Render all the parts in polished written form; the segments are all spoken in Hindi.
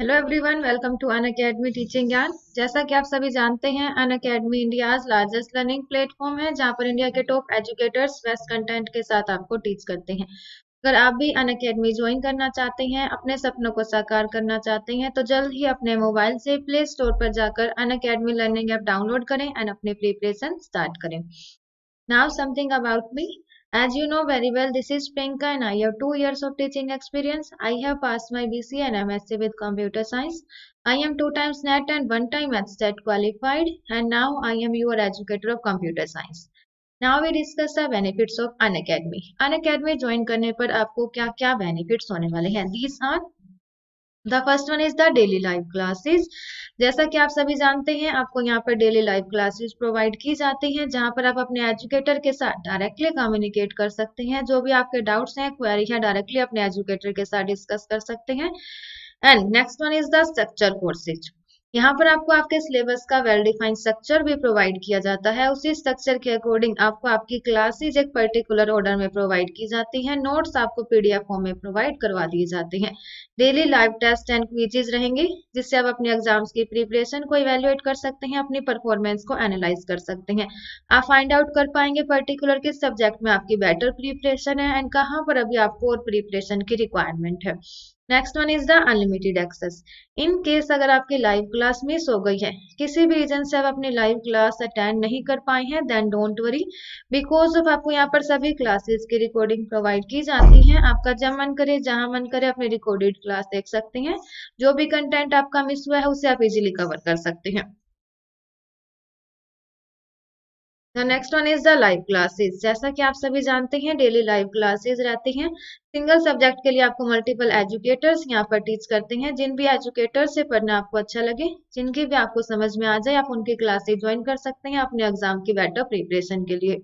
Hello everyone, welcome to Unacademy teaching Gyan. जैसा कि आप सभी जानते हैं, Unacademy India's largest learning platform है जहां पर इंडिया के टॉप एजुकेटर्स बेस्ट कंटेंट के साथ आपको टीच करते हैं। अगर आप भी अनअकैडमी ज्वाइन करना चाहते हैं, अपने सपनों को साकार करना चाहते हैं, तो जल्द ही अपने मोबाइल से प्ले स्टोर पर जाकर अनअकैडमी लर्निंग ऐप डाउनलोड करें एंड अपने प्रिपरेशन स्टार्ट करें। Now something about me. As you know very well, this is Priyanka and I have 2 years of teaching experience. I have passed my BC and MSc with computer science. I am 2 times NET and 1 time ETSTAT qualified, and now I am your educator of computer science. Now we discuss the benefits of Unacademy. Unacademy join करने पर आपको क्या क्या benefits होने वाले हैं? These are the first one is the daily live classes. जैसा कि आप सभी जानते हैं, आपको यहाँ पर डेली लाइव क्लासेस प्रोवाइड की जाती हैं, जहाँ पर आप अपने एजुकेटर के साथ डायरेक्टली कम्युनिकेट कर सकते हैं। जो भी आपके डाउट्स हैं, क्वेरी है, डायरेक्टली अपने एजुकेटर के साथ डिस्कस कर सकते हैं। And next one is the structure courses. यहाँ पर आपको आपके सिलेबस का वेल डिफाइंड स्ट्रक्चर भी प्रोवाइड किया जाता है। उसी स्ट्रक्चर के अकॉर्डिंग आपको आपकी क्लासेज एक पर्टिकुलर ऑर्डर में प्रोवाइड की जाती हैं। नोट्स आपको पीडीएफ फॉर्म में प्रोवाइड करवा दिए जाते हैं। Daily live test and quizzes रहेंगे, जिससे आप अपने एग्जाम्स की प्रिपरेशन को इवेल्युएट कर सकते हैं, अपनी परफॉर्मेंस को एनालाइज कर सकते हैं। आप फाइंड आउट कर पाएंगे पर्टिकुलर किस सब्जेक्ट में आपकी बेटर प्रिपरेशन है एंड कहाँ पर अभी आपको और प्रिपरेशन की रिक्वायरमेंट है। Next one is the unlimited access. In case अगर आपकी लाइव क्लास मिस हो गई है, किसी भी रीजन से आप अपनी लाइव क्लास अटेंड नहीं कर पाए हैं, then don't worry, because of आपको यहाँ पर सभी क्लासेस की रिकॉर्डिंग प्रोवाइड की जाती है। आपका जब मन करे, जहां मन करे, अपनी रिकॉर्डेड क्लास देख सकते हैं। जो भी कंटेंट आपका मिस हुआ है, उसे आप इजीली कवर कर सकते हैं। The next one is the live classes. जैसा कि आप सभी जानते हैं, डेली लाइव क्लासेस रहती हैं। सिंगल सब्जेक्ट के लिए आपको मल्टीपल एजुकेटर्स यहाँ पर टीच करते हैं। जिन भी एजुकेटर से पढ़ना आपको अच्छा लगे, जिनकी भी आपको समझ में आ जाए, आप उनकी क्लासेस ज्वाइन कर सकते हैं अपने एग्जाम की बेटर प्रिपरेशन के लिए।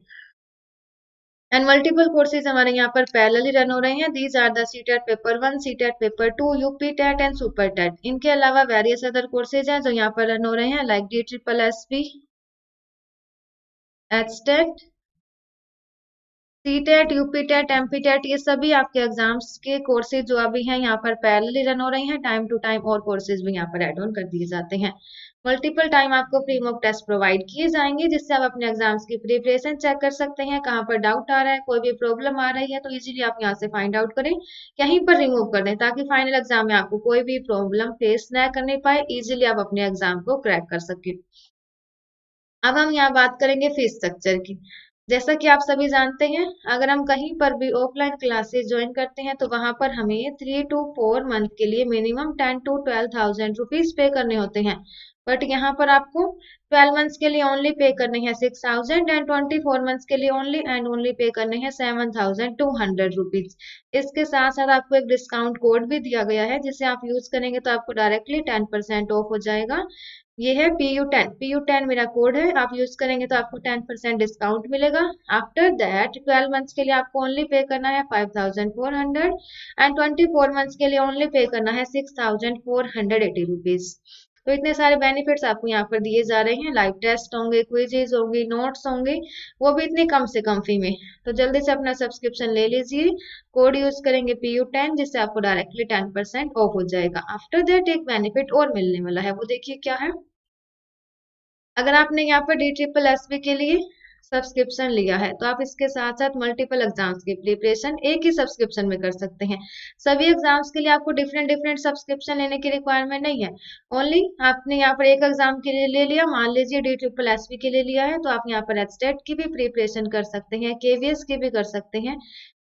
एंड मल्टीपल कोर्सेज हमारे यहाँ पर पैरेलली रन हो रहे हैं। These are the CTET paper 1, CTET paper 2, UP TET and super TET. इनके अलावा वेरियस अदर कोर्सेज हैं जो यहाँ पर रन हो रहे हैं, like DSSS, HTET, CTET, UP TET, MP TET. ये सभी आपके एग्जाम्स के कोर्सेज जो अभी हैं यहाँ पर पैरेलली रन हो रहे हैं। टाइम टू टाइम और कोर्सेज भी यहाँ पर एड ऑन कर दिए जाते हैं। मल्टीपल टाइम आपको प्री मॉक टेस्ट प्रोवाइड किए जाएंगे, जिससे आप अपने एग्जाम्स की प्रिपरेशन चेक कर सकते हैं। कहाँ पर डाउट आ रहा है, कोई भी प्रॉब्लम आ रही है, तो इजीली आप यहाँ से फाइंड आउट करें, यहीं पर रिमूव कर दें, ताकि फाइनल एग्जाम में आपको कोई भी प्रॉब्लम फेस न करने पाए। इजीली आप अपने एग्जाम को क्रैक कर सकें। अब हम यहाँ बात करेंगे फीस स्ट्रक्चर की। जैसा कि आप सभी जानते हैं, अगर हम कहीं पर भी ऑफलाइन क्लासेस ज्वाइन करते हैं, तो वहां पर हमें 3 to 4 मंथ के लिए मिनिमम 10 to 12,000 रुपीज पे करने होते हैं। बट यहाँ पर आपको 12 मंथ्स के लिए ओनली पे करने हैं 6,000 एंड 24 मंथ्स के लिए ओनली एंड ओनली पे करने हैं 7,200 रुपीज। इसके साथ साथ आपको एक डिस्काउंट कोड भी दिया गया है, जिसे आप यूज करेंगे तो आपको डायरेक्टली 10% ऑफ हो जाएगा। ये है PU10 मेरा कोड है। आप यूज करेंगे तो आपको 10% डिस्काउंट मिलेगा। आफ्टर दैट 12 मंथ्स के लिए आपको ओनली पे करना है 5,400 एंड 24 मंथ्स के लिए ओनली पे करना है 6,480 रुपीज। तो इतने सारे बेनिफिट्स आपको यहाँ पर दिए जा रहे हैं। लाइव टेस्ट होंगे, क्विजेज होंगी, नोट्स होंगे, वो भी इतनी कम से कम फी में। तो जल्दी से अपना सब्सक्रिप्शन ले लीजिए। कोड यूज करेंगे PU10, जिससे आपको डायरेक्टली 10% ऑफ हो जाएगा। आफ्टर दैट एक बेनिफिट और मिलने वाला है, वो देखिए क्या है। अगर आपने यहाँ पर DSSS के लिए सब्सक्रिप्शन लिया है, तो आप इसके साथ साथ मल्टीपल एग्जाम्स की प्रिपरेशन एक ही सब्सक्रिप्शन में कर सकते हैं। सभी एग्जाम्स के लिए आपको डिफरेंट डिफरेंट सब्सक्रिप्शन लेने की रिक्वायरमेंट नहीं है। ओनली आपने यहाँ पर एक एग्जाम के लिए ले लिया, मान लीजिए DSSS के लिए लिया है, तो आप यहाँ पर एचटेट की भी प्रिपरेशन कर सकते हैं, KVS की भी कर सकते हैं।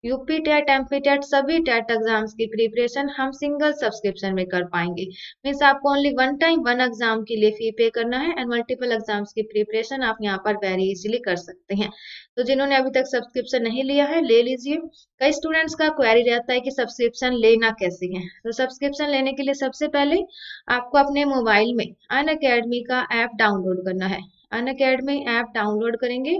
यूपी टेट, एमपी टेट, सभी टेट एग्जाम्स की प्रिपरेशन हम सिंगल सब्सक्रिप्शन में कर पाएंगे। मीन्स आपको ओनली 1 टाइम 1 एग्जाम के लिए फी पे करना है एंड मल्टीपल एग्जाम्स की प्रिपरेशन आप यहाँ पर वेरी इजीली कर सकते हैं। तो जिन्होंने अभी तक सब्सक्रिप्शन नहीं लिया है, ले लीजिए। कई स्टूडेंट्स का क्वेरी रहता है कि सब्सक्रिप्शन लेना कैसे है। तो सब्सक्रिप्शन लेने के लिए सबसे पहले आपको अपने मोबाइल में अनअकैडमी का ऐप डाउनलोड करना है। अनअकैडमी ऐप डाउनलोड करेंगे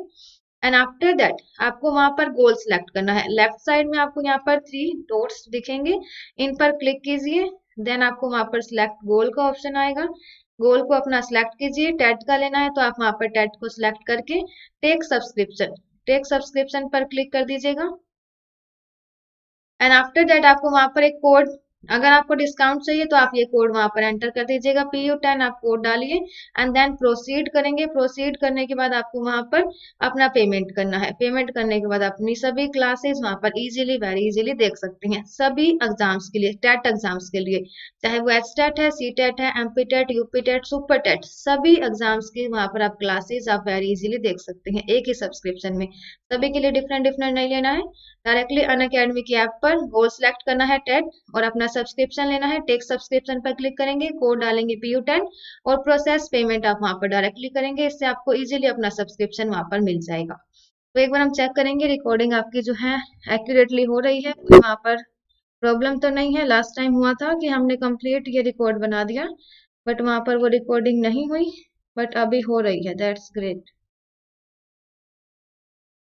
एंड आफ्टर दैट आपको वहां पर गोल सिलेक्ट करना है। लेफ्ट साइड में आपको यहाँ पर 3 डॉट्स दिखेंगे, इन पर क्लिक कीजिए। देन आपको वहां पर सिलेक्ट गोल का ऑप्शन आएगा। गोल को अपना सिलेक्ट कीजिए। टेट का लेना है तो आप वहां पर टेट को सिलेक्ट करके टेक सब्सक्रिप्शन पर क्लिक कर दीजिएगा। एंड आफ्टर दैट आपको वहां पर एक कोड अगर आपको डिस्काउंट चाहिए तो आप ये कोड वहां पर एंटर कर दीजिएगा, PU10 आप कोड डालिए एंड देन प्रोसीड करेंगे। प्रोसीड करने के बाद आपको वहां पर अपना पेमेंट करना है। पेमेंट करने के बाद अपनी सभी क्लासेस वहां पर इजीली वेरी इजीली देख सकती हैं, सभी एग्जाम्स के लिए, टेट एग्जाम्स के लिए, चाहे वो एचटेट है, सीटेट है, एमपीटेट, यूपीटेट, सुपरटेट, सभी एग्जाम्स की वहां पर आप क्लासेस आप वेरी इजीली देख सकते हैं एक ही सब्सक्रिप्शन में। सभी के लिए डिफरेंट डिफरेंट नहीं लेना है, डायरेक्टली अनअकैडमी की ऐप पर गोल सेलेक्ट करना है टेट और अपना सब्सक्रिप्शन लेना है। टेक सब्सक्रिप्शन पर क्लिक करेंगे, कोड डालेंगे PU10 और प्रोसेस पेमेंट आप वहां पर डायरेक्टली करेंगे। इससे आपको इजीली अपना सब्सक्रिप्शन वहां पर मिल जाएगा। तो एक बार हम चेक करेंगे रिकॉर्डिंग आपकी जो है एक्यूरेटली हो रही है, वहां पर प्रॉब्लम तो नहीं है। लास्ट टाइम हुआ था कि हमने कंप्लीट ये रिकॉर्ड बना दिया बट वहां पर वो रिकॉर्डिंग नहीं हुई, बट अभी हो रही है, दैट्स ग्रेट।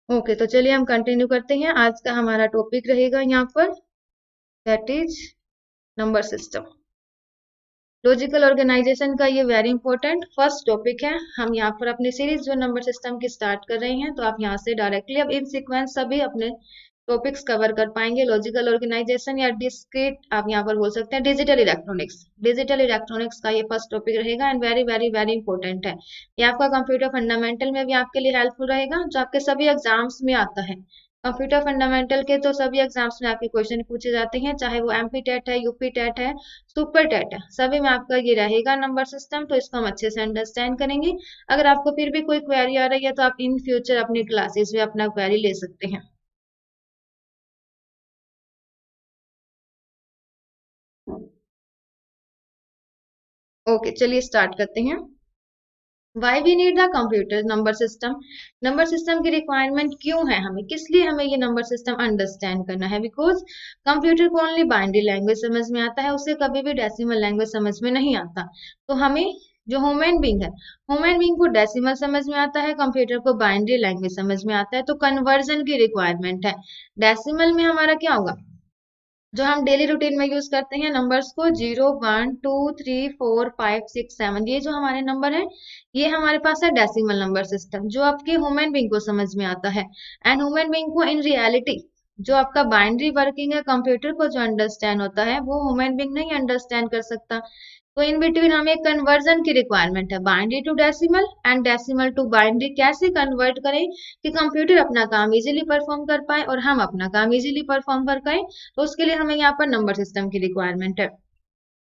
ओके, तो चलिए हम कंटिन्यू करते हैं। आज का हमारा टॉपिक रहेगा यहाँ पर, that is number system. Logical organization का ये वेरी इंपॉर्टेंट फर्स्ट टॉपिक है। हम यहाँ पर अपनी सीरीज जो नंबर सिस्टम की स्टार्ट कर रहे हैं, तो आप यहाँ से डायरेक्टली अब इन सीक्वेंस सभी अपने टॉपिक्स कवर कर पाएंगे। लॉजिकल ऑर्गेनाइजेशन या डिस्क्रीट आप यहाँ पर बोल सकते हैं डिजिटल इलेक्ट्रॉनिक्स। डिजिटल इलेक्ट्रॉनिक्स का ये फर्स्ट टॉपिक रहेगा and very very very important है। ये आपका कंप्यूटर फंडामेंटल में भी आपके लिए हेल्पफुल रहेगा, जो आपके सभी एग्जाम्स में आता है। कंप्यूटर फंडामेंटल के तो सभी एग्जाम्स में आपके क्वेश्चन पूछे जाते हैं, चाहे वो MP टेट है, UP टेट है, सुपर टेट है, सभी में आपका ये रहेगा नंबर सिस्टम। तो इसको हम अच्छे से अंडरस्टैंड करेंगे। अगर आपको फिर भी कोई क्वेरी आ रही है तो आप इन फ्यूचर अपनी क्लासेस में अपना क्वेरी ले सकते हैं। ओके, चलिए स्टार्ट करते हैं। Why we need the computer number system. Number system की रिक्वायरमेंट क्यों है हमें, किस लिए हमें ये नंबर सिस्टम अंडरस्टैंड करना है? बिकॉज कंप्यूटर को ओनली बाइनरी लैंग्वेज समझ में आता है, उसे कभी भी डेसिमल लैंग्वेज समझ में नहीं आता। तो हमें जो ह्यूमन बींग है, ह्यूमन बींग को डेसिमल समझ में आता है, कंप्यूटर को बाइनरी लैंग्वेज समझ में आता है। तो कन्वर्जन की रिक्वायरमेंट है। डेसिमल में हमारा क्या होगा, जो हम डेली रूटीन में यूज करते हैं नंबर्स को, 0 1 2 3 4 5 6 7, ये जो हमारे नंबर है, ये हमारे पास है डेसिमल नंबर सिस्टम, जो आपके ह्यूमन बींग को समझ में आता है। एंड ह्यूमन बींग को इन रियलिटी जो आपका बाइनरी वर्किंग है कंप्यूटर को जो अंडरस्टैंड होता है, वो ह्यूमन बींग नहीं अंडरस्टैंड कर सकता। तो इन बिटवीन हमें कन्वर्जन की रिक्वायरमेंट है, binary to decimal and decimal to binary. कैसे कन्वर्ट करें कि कंप्यूटर अपना काम इजीली परफॉर्म कर पाए और हम अपना काम इजीली परफॉर्म कर पाए, तो उसके लिए हमें यहाँ पर नंबर सिस्टम की रिक्वायरमेंट है।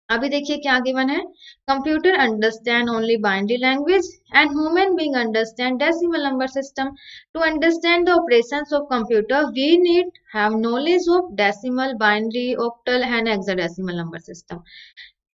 अभी देखिए क्या गिवन है, computer understand only binary language and human being understand decimal number system. To understand the operations of computer we need have knowledge of decimal, binary, octal and hexadecimal number system.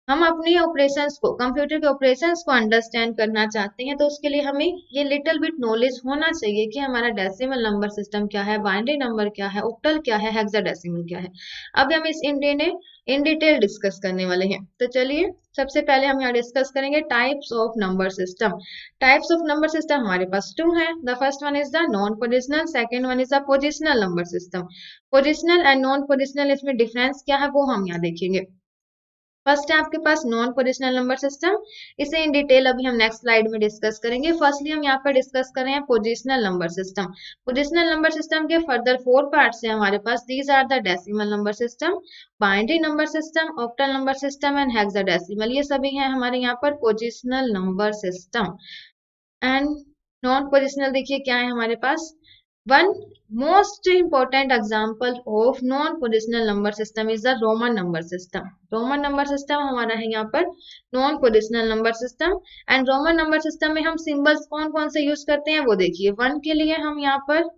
हम अपनी ऑपरेशंस को, कंप्यूटर के ऑपरेशंस को अंडरस्टैंड करना चाहते हैं, तो उसके लिए हमें ये लिटिल बिट नॉलेज होना चाहिए कि हमारा डेसिमल नंबर सिस्टम क्या है, बाइनरी नंबर क्या है, ऑक्टल क्या है, हेक्साडेसिमल क्या है। अब हम इस इन डिटेल डिस्कस करने वाले हैं। तो चलिए सबसे पहले हम यहाँ डिस्कस करेंगे types of number system. Types of number system हमारे पास टू है। The first one is the non positional, second one is the positional number system. Positional and non positional, इसमें डिफरेंस क्या है वो हम यहाँ देखेंगे। फर्स्ट है आपके पास नॉन पोजिशनल नंबर सिस्टम, इसे इन डिटेल अभी हम नेक्स्ट स्लाइड में डिस्कस करेंगे। फर्स्टली हम यहाँ पर डिस्कस कर रहे हैं positional number system. Positional number system के फर्दर 4 पार्ट्स हैं हमारे पास। These are the decimal number system, binary number system, octal number system and hexadecimal. ये सभी हैं हमारे यहाँ पर positional number system. And non positional देखिए क्या है हमारे पास। One most important example of non-positional number system is the Roman number system. Roman number system हमारा है यहाँ पर non-positional number system। And Roman number system में हम सिंबल्स कौन कौन से यूज करते हैं वो देखिए। 1 के लिए हम यहाँ पर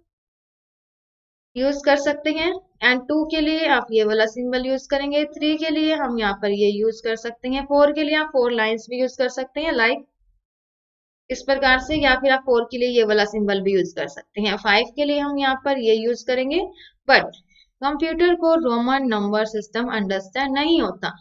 यूज कर सकते हैं एंड 2 के लिए आप ये वाला सिंबल यूज करेंगे, 3 के लिए हम यहाँ पर ये यूज कर सकते हैं, 4 के लिए आप 4 लाइन्स भी यूज कर सकते हैं लाइक इस प्रकार से, या फिर आप 4 के लिए ये वाला सिंबल भी यूज कर सकते हैं। 5 के लिए हम यहाँ पर ये यूज करेंगे। बट कंप्यूटर को रोमन नंबर सिस्टम अंडरस्टैंड नहीं होता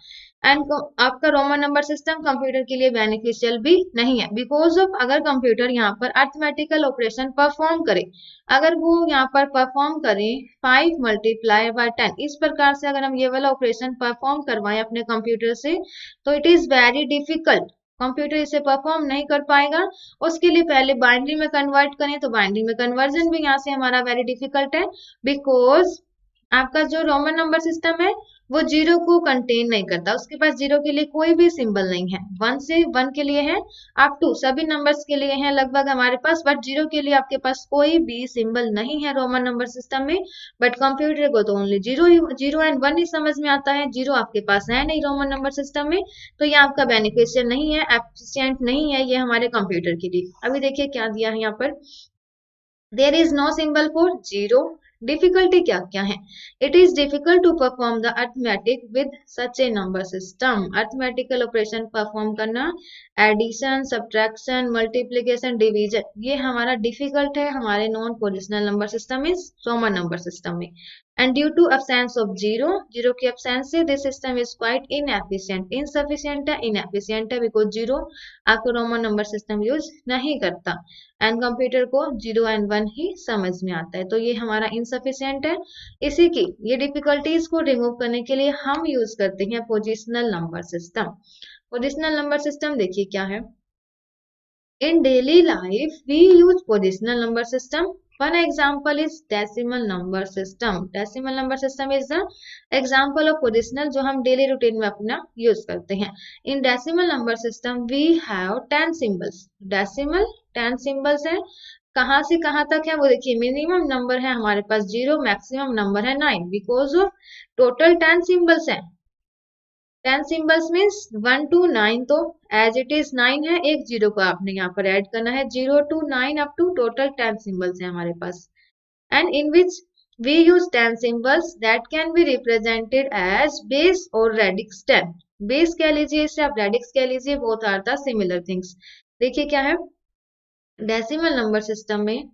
एंड आपका रोमन नंबर सिस्टम कंप्यूटर के लिए बेनिफिशियल भी नहीं है। बिकॉज ऑफ अगर कंप्यूटर यहाँ पर अर्थमेटिकल ऑपरेशन परफॉर्म करे, अगर वो यहाँ पर परफॉर्म करे 5 × 10, इस प्रकार से अगर हम ये वाला ऑपरेशन परफॉर्म करवाएं अपने कंप्यूटर से, तो it is very difficult, computer इसे परफॉर्म नहीं कर पाएगा। उसके लिए पहले बाइनरी में कन्वर्ट करें तो बाइनरी में कन्वर्जन भी यहाँ से हमारा वेरी डिफिकल्ट है। बिकॉज आपका जो रोमन नंबर सिस्टम है वो जीरो को कंटेन नहीं करता, उसके पास जीरो के लिए कोई भी सिंबल नहीं है। वन से वन के लिए है, अप टू सभी नंबर्स के लिए है लगभग हमारे पास, बट जीरो के लिए आपके पास कोई भी सिंबल नहीं है रोमन नंबर सिस्टम में। बट कंप्यूटर को तो only zero zero and one ही समझ में आता है, जीरो आपके पास है नहीं रोमन नंबर सिस्टम में, तो ये आपका बेनिफिशियल नहीं है, एफिशिएंट नहीं है ये हमारे कंप्यूटर के लिए। अभी देखिए क्या दिया है यहाँ पर, there is no symbol for zero. Difficulty क्या क्या है, it is difficult to perform the arithmetic with such a number system. Arithmetical operation perform करना, एडिशन, सब्ट्रैक्शन, मल्टीप्लीकेशन, डिवीजन, ये हमारा डिफिकल्ट है हमारे नॉन पोजिशनल नंबर सिस्टम में, रोमन नंबर सिस्टम में। And due to absence of zero, zero की absence से this system is quite inefficient, insufficient है, इनएफिशिएंट है बिकॉज जीरो आपको रोमन नंबर सिस्टम यूज नहीं करता एंड कंप्यूटर को जीरो एंड वन ही समझ में आता है, तो ये हमारा इनसफिशिएंट है। इसी की ये डिफिकल्टीज को रिमूव करने के लिए हम यूज करते हैं positional number system. Positional number system देखिए क्या है, in daily life we use positional number system. One example is decimal number system. Decimal number system is the example of positional जो हम daily routine में अपना use करते हैं। In decimal number system we have 10 symbols. Decimal 10 symbols है, कहाँ से कहाँ तक है वो देखिए, मिनिमम नंबर है हमारे पास जीरो, मैक्सिमम नंबर है 9, बिकॉज ऑफ टोटल 10 सिंबल्स है। 10 सिंबल्स मीन्स 1 to 9, तो एज इट इज 9 है, एक जीरो को आपने यहाँ पर ऐड करना है, 0 to 9 up to total 10 symbols है हमारे पास। And in which we use 10 symbols that can be represented as base और रेडिक्स 10। बेस कह लीजिए इसे, आप रेडिक्स कह लीजिए, both are the similar things. देखिए क्या है, डेसिमल नंबर सिस्टम में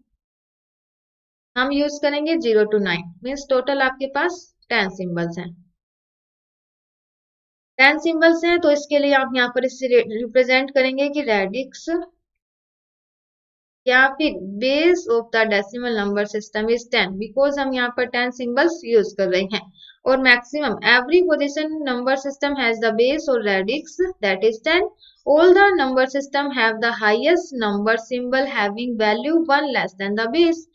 हम यूज करेंगे 0 to 9 मीन्स टोटल आपके पास 10 सिंबल्स हैं। 10 सिंबल्स हैं तो इसके लिए आप यहाँ पर इससे रिप्रेजेंट करेंगे कि रेडिक्स या फिर base of the decimal number system is 10, because हम यहाँ पर 10 सिंबल्स यूज कर रहे हैं। और maximum every position number system has the base और radix that is 10। All the number system have the highest number symbol having value 1 less than the base.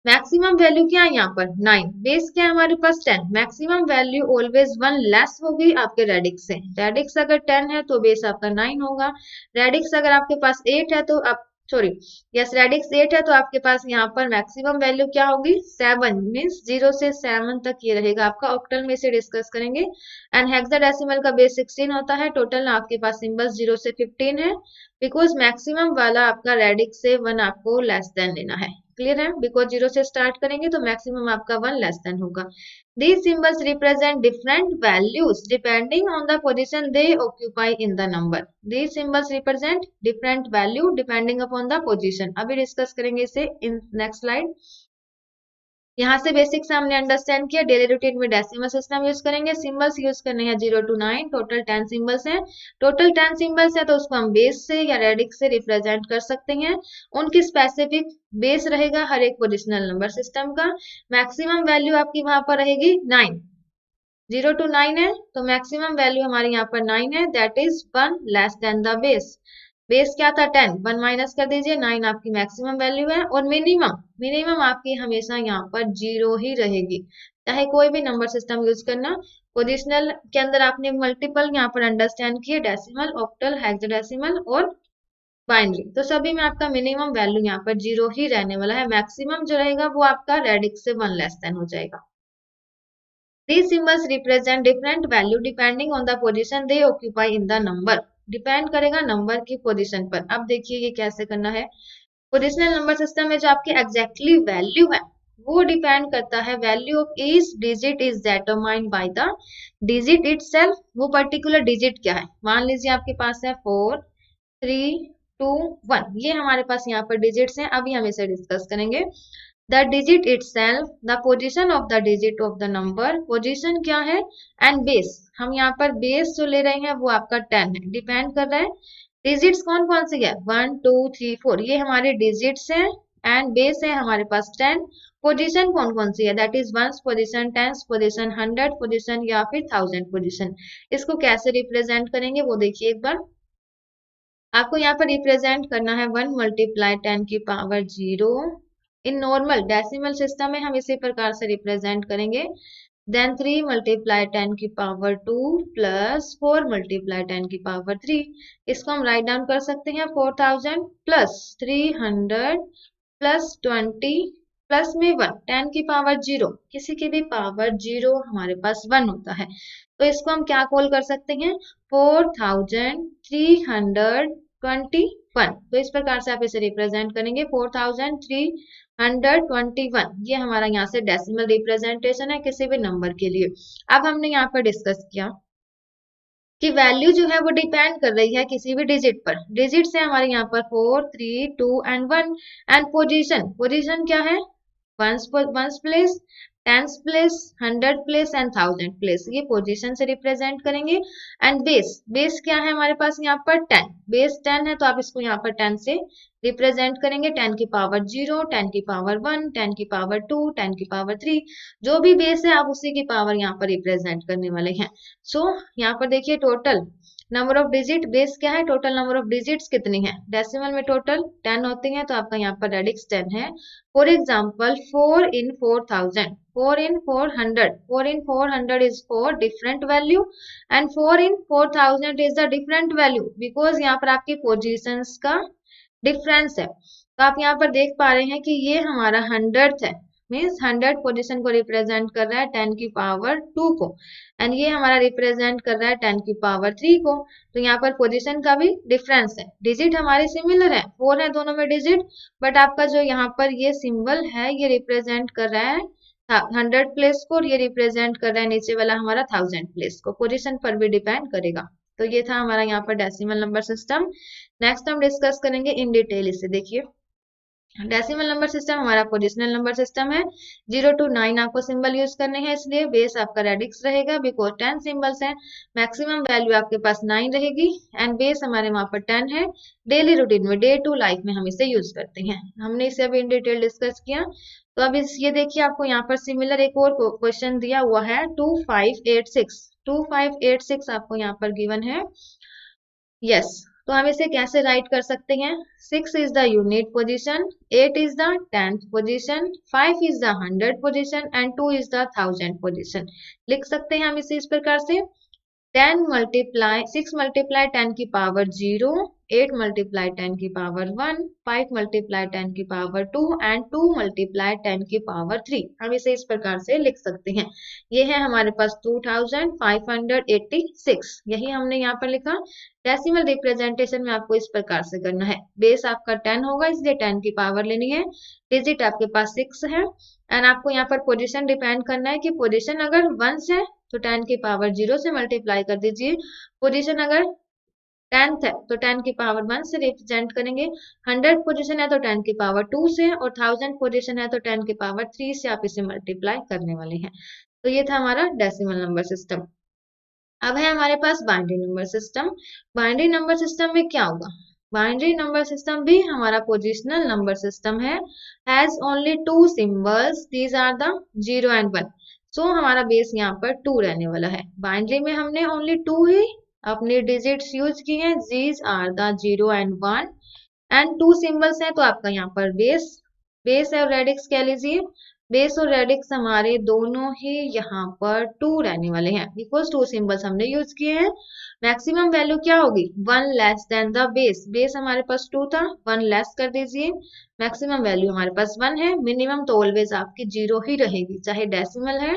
Maximum value क्या है यहाँ पर 9, बेस क्या है हमारे पास 10, मैक्सिमम वैल्यू ऑलवेज 1 लेस होगी आपके रेडिक्स से। रेडिक्स अगर 10 है तो बेस आपका 9 होगा। रेडिक्स अगर आपके पास 8 है तो आप सॉरी यस रेडिक्स 8 है तो आपके पास यहाँ पर मैक्सिमम वैल्यू क्या होगी 7, मीन्स 0 से 7 तक ये रहेगा आपका। ऑक्टल में से डिस्कस करेंगे। एंड हेक्साडेसिमल का बेस 16 होता है। टोटल आपके पास सिंबल्स 0 से 15 है, बिकॉज मैक्सिमम वाला आपका रेडिक्स से 1 आपको लेस देन लेना है। क्लियर है, बिकॉज 0 से स्टार्ट करेंगे तो मैक्सिमम आपका 1 लेस देन होगा। These symbols represent different values depending on the position they occupy in the number. These symbols represent different value depending upon the position. अभी डिस्कस करेंगे इसे इन नेक्स्ट स्लाइड। यहाँ से बेसिक्स हमने अंडरस्टैंड किया। डेली रूटीन में डेसिमल सिस्टम यूज करेंगे, सिंबल्स यूज करने हैं 0 to 9, टोटल 10 सिंबल्स हैं। टोटल 10 सिंबल्स है तो उसको हम बेस से या रेडिक्स से रिप्रेजेंट कर सकते हैं। उनकी स्पेसिफिक बेस रहेगा हर एक पोजिशनल नंबर सिस्टम का। मैक्सिमम वैल्यू आपकी वहां पर रहेगी 9, 0 to 9 है तो मैक्सिमम वैल्यू हमारी यहाँ पर 9 है, that is 1 less than the base. Base क्या था 10, 1 माइनस कर दीजिए, 9 आपकी मैक्सिमम वैल्यू है। और मिनिमम मिनिमम आपकी हमेशा यहाँ पर 0 ही रहेगी, चाहे कोई भी नंबर सिस्टम यूज करना। पोजिशनल के अंदर आपने मल्टीपल यहाँ पर अंडरस्टैंड किए, डेसिमल, ऑक्टल, हेक्साडेसिमल और बाइनरी, तो सभी में आपका मिनिमम वैल्यू यहाँ पर 0 ही रहने वाला है। मैक्सिमम जो रहेगा वो आपका रेडिक्स से 1 लेस देन हो जाएगा। These symbols represent different value depending on the position they occupy in the number. Depend करेगा नंबर की पोजीशन पर। अब देखिए ये कैसे करना है। पोजिशनल नंबर सिस्टम में जो आपकी एग्जैक्टली वैल्यू है वो डिपेंड करता है, value of each digit is determined by the digit itself. वो पर्टिकुलर डिजिट क्या है, मान लीजिए आपके पास है 4 3 2 1, ये हमारे पास यहाँ पर डिजिट्स हैं। अभी हम इसे डिस्कस करेंगे। The digit itself, the position of the digit of the number, position क्या है, एंड बेस, हम यहाँ पर बेस जो ले रहे हैं वो आपका 10 है, डिपेंड कर रहा है। डिजिट्स कौन कौन सी है 1 2 3 4, ये हमारे डिजिट्स हैं एंड बेस है हमारे पास 10। पोजिशन कौन कौन सी है, that is 1 position, 10 position, 100 position या फिर 1000 पोजिशन। इसको कैसे रिप्रेजेंट करेंगे वो देखिए एक बार। आपको यहाँ पर रिप्रेजेंट करना है 1 मल्टीप्लाई 10 की power 0 in normal decimal system में हम इसी प्रकार से रिप्रेजेंट करेंगे। देन 3 मल्टीप्लाई 10 की पावर 2 प्लस 4 मल्टीप्लाई 10 की पावर 3, इसको हम राइट डाउन कर सकते हैं 4000 प्लस 300 प्लस 20 प्लस में 1, 10 की पावर 0, किसी की भी पावर 0 हमारे पास 1 होता है, तो इसको हम क्या कॉल कर सकते हैं 4321। तो इस प्रकार से आप इसे रिप्रेजेंट करेंगे 4321। ये हमारा यहाँ से डेसिमल रिप्रेजेंटेशन है किसी भी नंबर के लिए। अब हमने यहाँ पर डिस्कस किया कि वैल्यू जो है वो डिपेंड कर रही है किसी भी डिजिट पर। डिजिट से हमारे यहाँ पर 4, 3, 2 एंड 1। एंड पोजीशन क्या है, ones place, tens place, 100 place and 1000 place, ये पोजीशन से रिप्रेजेंट करेंगे। एंड बेस क्या है हमारे पास यहाँ पर 10, बेस 10 है तो आप इसको यहाँ पर 10 से रिप्रेजेंट करेंगे। 10 की पावर 0, 10 की पावर 1, 10 की पावर 2, 10 की पावर 3, जो भी बेस है आप उसी की पावर यहाँ पर रिप्रेजेंट करने वाले हैं। सो यहाँ पर देखिए total number of digit, base क्या है, टोटल नंबर ऑफ डिजिट्स कितनी है, डेसिमल में टोटल 10 होती हैं, तो आपका यहाँ पर रेडिक्स 10 है। For example 4 in 4000, 4 in 400, 4 in 400 is 4 different value and 4 in 4000 is the different value because यहाँ पर आपकी पोजीशंस का डिफरेंस है। तो आप यहाँ पर देख पा रहे हैं कि ये हमारा 100th है, मीन्स 100 पोजीशन को रिप्रेजेंट कर रहा है 10 की पावर 2 को, एंड ये हमारा रिप्रेजेंट कर रहा है 10 की पावर 3 को। तो यहाँ पर पोजीशन का भी डिफरेंस है, डिजिट हमारे सिमिलर है, 4 है दोनों में डिजिट, बट आपका जो यहाँ पर ये सिंबल है ये रिप्रेजेंट कर रहा है 100 प्लेस को, और ये रिप्रेजेंट कर रहा है नीचे वाला हमारा 1000 प्लेस को, पोजीशन पर भी डिपेंड करेगा। तो ये था हमारा यहाँ पर डेसिमल नंबर सिस्टम। नेक्स्ट हम डिस्कस करेंगे इन डिटेल, इसे देखिए। डेसिमल नंबर सिस्टम हमारा पोजिशनल नंबर सिस्टम है। 0 to 9 आपको सिंबल यूज करने हैं, इसलिए बेस आपका रेडिक्स रहेगा बिकॉज 10 सिंबल्स हैं। मैक्सिमम वैल्यू आपके पास 9 रहेगी एंड बेस हमारे वहां पर 10 है। डेली रूटीन में, डे टू लाइफ में हम इसे यूज करते हैं, हमने इसे अभी इन डिटेल डिस्कस किया। तो अब ये देखिए आपको यहाँ पर सिमिलर एक और क्वेश्चन दिया हुआ है 2586, 2586 आपको यहाँ पर गिवन है। यस, तो हम इसे कैसे राइट कर सकते हैं, 6 is the unit position, 8 is the 10th position, 5 is the 100th position and 2 is the 1000th position. लिख सकते हैं हम इसे इस प्रकार से 6 मल्टीप्लाई 10 की पावर 0, 8 मल्टीप्लाई 10 की पावर 1, 5 मल्टीप्लाई 10 की पावर 2 एंड 2 मल्टीप्लाई 10 की पावर 3। हम इसे इस प्रकार से लिख सकते हैं। ये है हमारे पास 2586, यही हमने यहाँ पर लिखा। डेसिमल रिप्रेजेंटेशन में आपको इस प्रकार से करना है, बेस आपका 10 होगा इसलिए 10 की पावर लेनी है, डिजिट आपके पास 6 है, एंड आपको यहाँ पर पोजीशन डिपेंड करना है कि पोजीशन अगर 1 है तो 10 की पावर 0 से मल्टीप्लाई कर दीजिए, पोजीशन अगर 10th है तो 10 की पावर 1 से रिप्रेजेंट करेंगे, 100 पोजीशन है तो 10 की पावर 2 से, और 1000 पोजीशन है तो 10 की पावर 3 से आप इसे मल्टीप्लाई करने वाले हैं। तो ये था हमारा डेसिमल नंबर सिस्टम। अब है हमारे पास binary number system. Binary number system में क्या होगा, बाइनरी नंबर सिस्टम भी हमारा पोजिशनल नंबर सिस्टम है, has only 2 symbols, these are the 0 and 1। So हमारा बेस यहाँ पर 2 रहने वाला है। बाइनरी में हमने ओनली 2 ही अपनी डिजिट्स यूज की हैं, these are the 0 and 1 and 2 symbols हैं, तो आपका यहाँ पर बेस और रेडिक्स कह लीजिए, बेस और रेडिक्स हमारे दोनों ही यहाँ पर 2 रहने वाले हैं बिकॉज 2 सिंबल्स हमने यूज किए हैं। मैक्सिमम वैल्यू क्या होगी, 1 लेस देन द बेस हमारे पास 2 था, 1 लेस कर दीजिए, मैक्सिमम वैल्यू हमारे पास 1 है। मिनिमम तो ऑलवेज आपकी 0 ही रहेगी, चाहे डेसिमल है,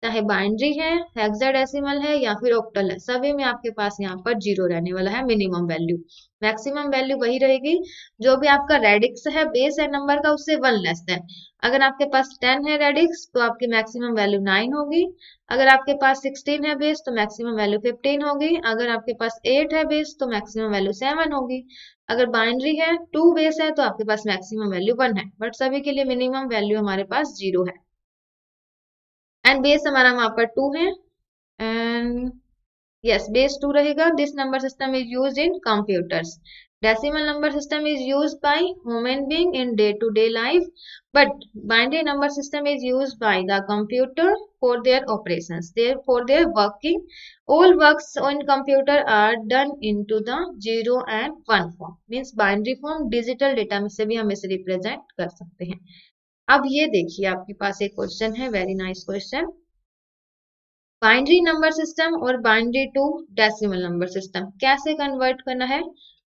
चाहे बाइनरी है, हेक्साडेसिमल है या फिर ऑक्टल है, सभी में आपके पास यहाँ पर 0 रहने वाला है मिनिमम वैल्यू। मैक्सिमम वैल्यू वही रहेगी जो भी आपका रेडिक्स है, बेस है नंबर का, उससे 1 लेस देन। अगर आपके पास 10 है रेडिक्स तो आपकी मैक्सिमम वैल्यू 9 होगी, अगर आपके पास 16 है बेस तो मैक्सिमम वैल्यू 15 होगी, अगर आपके पास 8 है बेस तो मैक्सिमम वैल्यू 7 होगी, अगर बाइनरी है 2 बेस है तो आपके पास मैक्सिमम वैल्यू 1 है, बट सभी के लिए मिनिमम वैल्यू हमारे पास 0 है। एंड बेस हमारा वहां पर 2 है, एंड यस बेस 2 रहेगा। This number system is used in computers. Decimal number system is used by human being in day to day life, but binary number system is used by the computer for their operations, for their working. All works in computer are done into the 0 and 1 form, means binary form, digital data में से भी हम इसे रिप्रेजेंट कर सकते हैं। अब ये देखिए आपके पास एक क्वेश्चन है, very nice question. Binary number system और binary to decimal number system कैसे कन्वर्ट करना है।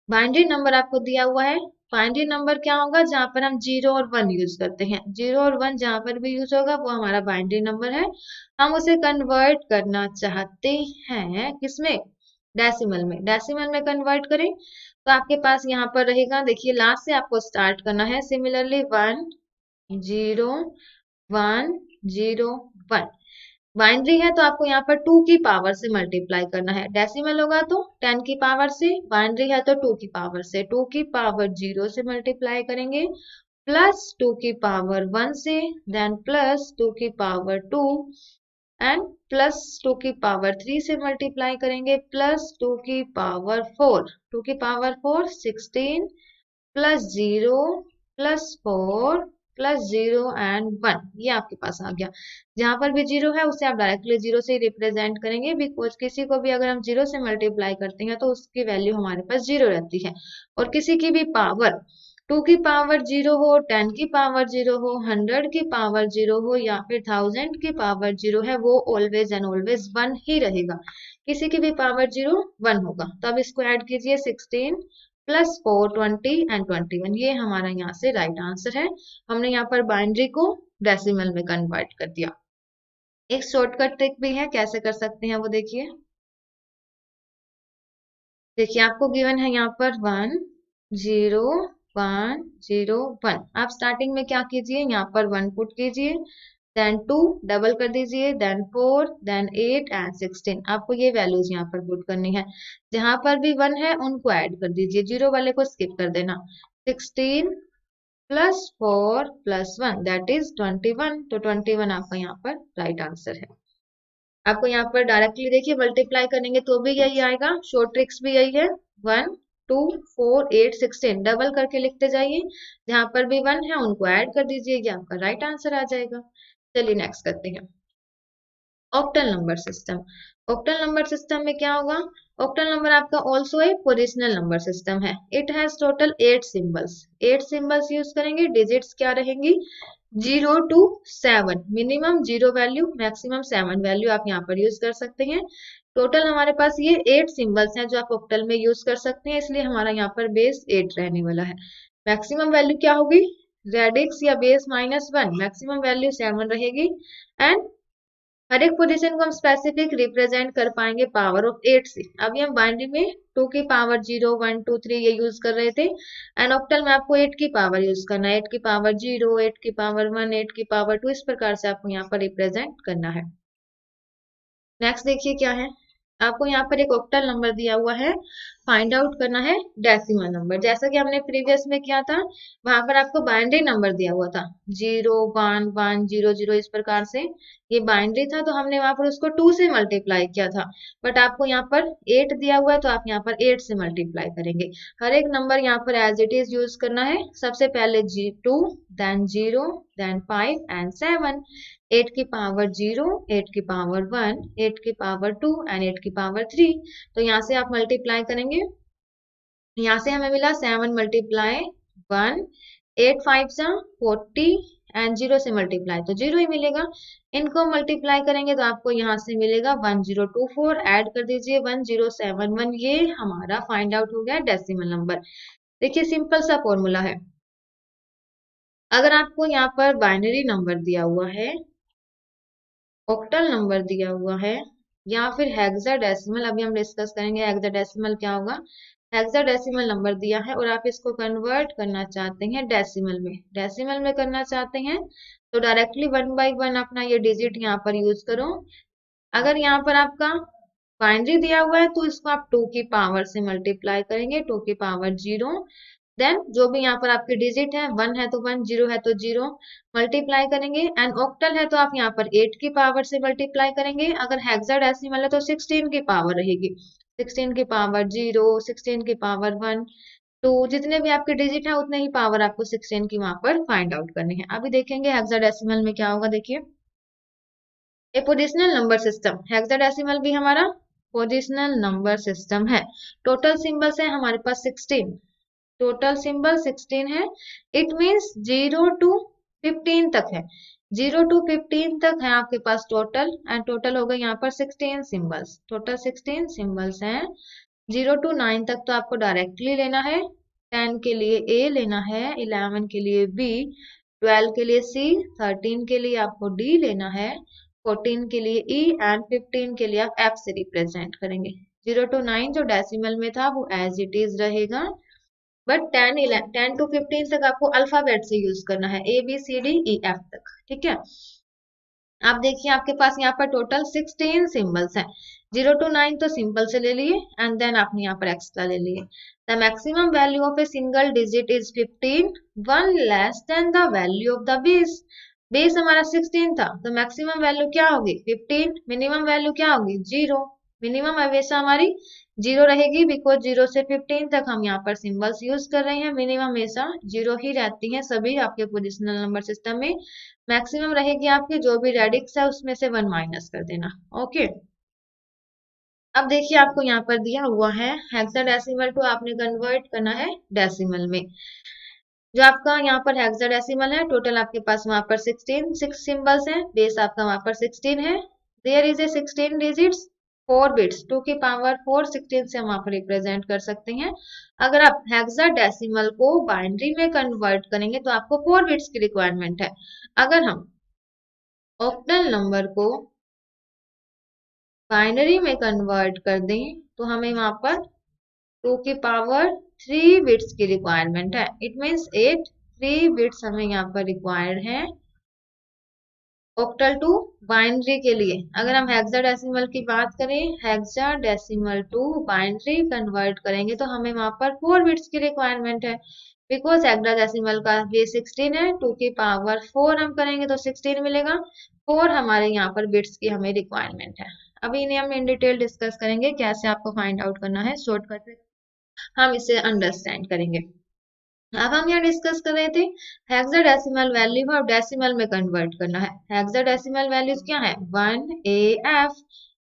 बाइनरी नंबर आपको दिया हुआ है। बाइनरी नंबर क्या होगा, जहां पर हम 0 और 1 यूज करते हैं। 0 और 1 जहां पर भी यूज होगा वो हमारा बाइनरी नंबर है। हम उसे कन्वर्ट करना चाहते हैं किसमें, डेसिमल में। डेसिमल में कन्वर्ट करें तो आपके पास यहाँ पर रहेगा, देखिए लास्ट से आपको स्टार्ट करना है। सिमिलरली 1 0 1 0 1। बाइनरी है तो आपको यहाँ पर 2 की पावर से मल्टीप्लाई करना है। डेसिमल होगा तो 10 की पावर से, बाइनरी है तो 2 की पावर से। 2 की पावर 0 से मल्टीप्लाई करेंगे, प्लस 2 की पावर 1 से, देन प्लस 2 की पावर 2 एंड प्लस 2 की पावर 3 से मल्टीप्लाई करेंगे, प्लस 2 की पावर 4। 2 की power 4 16 plus 0 plus 4 plus 0 and 1। ये आपके पास आ गया। जहां पर भी 0 है उसे आप डायरेक्टली 0 से रिप्रेजेंट करेंगे, बिकॉज किसी को भी अगर हम 0 से मल्टीप्लाई करते हैं तो उसकी वैल्यू हमारे पास 0 रहती है। और किसी की भी पावर 2 की पावर 0 हो, 10 की पावर 0 हो, 100 की पावर 0 हो या फिर 1000 की पावर 0 है, वो ऑलवेज एंड ऑलवेज 1 ही रहेगा। किसी की भी पावर 0 1 होगा। तो अब इसको ऐड कीजिए, 16 प्लस 4 20 एंड 21। ये हमारा यहाँ से राइट आंसर है। हमने यहाँ पर बाइनरी को डेसिमल में कन्वर्ट कर दिया। एक शॉर्टकट ट्रिक भी है, कैसे कर सकते हैं वो देखिए। देखिए आपको गिवन है यहाँ पर 1 0 1 0 1। आप स्टार्टिंग में क्या कीजिए, यहाँ पर 1 पुट कीजिए, देन 2 डबल कर दीजिए, देन 4 देन 8 एंड 16। आपको ये वैल्यूज यहाँ पर पुट करनी है। जहां पर भी 1 है उनको ऐड कर दीजिए, 0 वाले को स्किप कर देना। 16 प्लस 4 प्लस 1 दैट इज 21। तो 21 आपका यहाँ पर राइट आंसर है। आपको यहाँ पर डायरेक्टली देखिए मल्टीप्लाई करेंगे तो भी यही आएगा। शॉर्ट ट्रिक्स भी यही है, 1 2 4 8 16 डबल करके लिखते जाइए। जहां पर भी 1 है उनको ऐड कर दीजिए, ये आपका राइट आंसर आ जाएगा। चलिए नेक्स्ट करते हैं, octal number system. Octal number system में क्या होगा, ऑक्टल नंबर आपका also a positional number system है। It has total 8 symbols. 8 symbols use करेंगे। डिजिट्स क्या रहेंगी, 0 to 7। Minimum 0 value, maximum 7 value आप यहाँ पर यूज कर सकते हैं। टोटल हमारे पास ये 8 सिंबल्स हैं जो आप ऑक्टल में यूज कर सकते हैं, इसलिए हमारा यहाँ पर बेस 8 रहने वाला है। मैक्सिमम वैल्यू क्या होगी, रेडिक्स या बेस -1, मैक्सिमम वैल्यू 7 रहेगी। एंड हर एक पोजीशन को हम स्पेसिफिक रिप्रेजेंट कर पाएंगे पावर ऑफ 8 से। अभी हम बाइनरी में 2 की पावर 0 1 2 3 ये यूज कर रहे थे, एंड ऑक्टल में आपको 8 की पावर यूज करना है। 8 की पावर 0 8 की पावर 1 8 की पावर 2, इस प्रकार से आपको यहाँ पर रिप्रेजेंट करना है। नेक्स्ट देखिए क्या है, आपको यहाँ पर एक ऑक्टल नंबर दिया हुआ है, फाइंड आउट करना है डेसिमल नंबर। जैसा कि हमने प्रीवियस में किया था, वहां पर आपको बाइनरी नंबर दिया हुआ था 0 1 1 0 0, इस प्रकार से ये बाइनरी था, तो हमने वहां पर उसको 2 से मल्टीप्लाई किया था। बट आपको यहाँ पर 8 दिया हुआ है तो आप यहाँ पर 8 से मल्टीप्लाई करेंगे। हर एक नंबर यहाँ पर एज इट इज यूज करना है। सबसे पहले 2 देन 0 देन 5 एंड 7। 8 की पावर 0 8 की पावर 1 8 की पावर 2 एंड 8 की पावर 3। तो यहाँ से आप मल्टीप्लाई करेंगे, यहाँ से हमें मिला 7 मल्टीप्लाई 1, 8 5 जा 40 एंड 0 से मल्टीप्लाई तो 0 ही मिलेगा। इनको मल्टीप्लाई करेंगे तो आपको यहाँ से मिलेगा 1024। ऐड कर दीजिए 1071। ये हमारा फाइंड आउट हो गया डेसिमल नंबर। देखिए सिंपल सा फॉर्मूला है, अगर आपको यहाँ पर बाइनरी नंबर दिया हुआ है, ऑक्टल नंबर दिया हुआ है, या फिर हेक्साडेसिमल, अभी हम डिस्कस करेंगे हेक्साडेसिमल क्या होगा। हेक्साडेसिमल नंबर दिया है और आप इसको कन्वर्ट करना चाहते हैं डेसिमल में, डेसिमल में करना चाहते हैं तो डायरेक्टली 1 बाई 1 अपना ये डिजिट यहाँ पर यूज करो। अगर यहाँ पर आपका बाइनरी दिया हुआ है तो इसको आप 2 की पावर से मल्टीप्लाई करेंगे, 2 की पावर 0। देन जो भी यहाँ पर आपके डिजिट है, 1 है तो 1 0 है तो 0 मल्टीप्लाई करेंगे। एंड ऑक्टल है तो आप यहाँ पर 8 की पावर से मल्टीप्लाई करेंगे। अगर हेक्साडेसिमल है तो 16 की पावर रहेगी, 16 की पावर 0 16 की पावर 1 2, जितने भी आपके डिजिट है उतने ही पावर आपको 16 की वहां पर फाइंड आउट करनी है। अभी देखेंगे हेक्साडेसिमल में क्या होगा। देखिए ए पोजिशनल नंबर सिस्टम, हेक्साडेसिमल भी हमारा पोजिशनल नंबर सिस्टम है। टोटल सिंबल्स है हमारे पास 16, टोटल सिंबल 16 है। इट मीन्स 0 to 15 तक है, 0 to 15 तक है आपके पास टोटल, एंड टोटल हो गए यहाँ पर 16 सिंबल्स, टोटल 16 सिंबल्स हैं। 0 to 9 तक तो आपको डायरेक्टली लेना है, 10 के लिए ए लेना है, 11 के लिए बी, 12 के लिए सी, 13 के लिए आपको डी लेना है, 14 के लिए ई, एंड 15 के लिए आप एफ से रिप्रेजेंट करेंगे। 0 to 9 जो डेसिमल में था वो एज इट इज रहेगा, बट 10 टू 15 तक आपको अल्फाबेट से यूज करना है, A B C D E F तक, ठीक है। आप देखिए आपके पास यहाँ पर टोटल 16 सिंबल्स हैं, 0 to 9 तो सिंपल से ले लिए, एंड देन आपने यहाँ पर एक्स्ट्रा ले लिए। The maximum value of a single digit is 15, one less than the value of the base. Base हमारा 16 था, तो मैक्सिमम वैल्यू क्या होगी 15, मिनिमम वैल्यू क्या होगी 0। मिनिमम हमेशा हमारी 0 रहेगी, बिकॉज 0 से 15 तक हम यहाँ पर सिंबल्स यूज कर रहे हैं, मिनिमम हमेशा 0 ही रहती है सभी आपके पोजिशनल नंबर सिस्टम में। मैक्सिमम रहेगी आपकी जो भी रेडिक्स है उसमें से 1 माइनस कर देना, ओके। अब देखिए आपको यहाँ पर दिया हुआ है हेक्साडेसिमल टू आपने कन्वर्ट करना है डेसिमल में। जो आपका यहाँ पर हेक्साडेसिमल है, टोटल आपके पास वहां पर 16 6 सिंबल्स हैं, बेस आपका वहां पर 16 है। There is a 16 digits 4 bits, 2 की पावर 4 16 से हम वहां पर रिप्रेजेंट कर सकते हैं। अगर आप हेक्साडेसिमल को बाइनरी में कन्वर्ट करेंगे तो आपको 4 बिट्स की रिक्वायरमेंट है। अगर हम ऑक्टल नंबर को बाइनरी में कन्वर्ट कर दें तो हमें वहां पर 2 की पावर 3 बिट्स की रिक्वायरमेंट है। इट मीन्स 8 3 बिट्स हमें यहाँ पर रिक्वायर्ड है ऑक्टल टू बाइनरी के लिए। अगर हम हेक्साडेसिमल की बात करें, हेक्साडेसिमल टू बाइनरी कन्वर्ट करेंगे तो हमें वहां पर 4 बिट्स की रिक्वायरमेंट है, बिकॉज हेक्साडेसिमल का ये 16 है, 2 की पावर 4 हम करेंगे तो 16 मिलेगा, 4 हमारे यहाँ पर बिट्स की हमें रिक्वायरमेंट है। अभी इन्हें हम इन डिटेल डिस्कस करेंगे कैसे आपको फाइंड आउट करना है, शॉर्टकट हम इसे अंडरस्टैंड करेंगे। अब हम यहाँ डिस्कस कर रहे थे हेक्साडेसिमल वैल्यू को अब डेसिमल में कन्वर्ट करना है। हेक्साडेसिमल वैल्यूज क्या है 1 A F,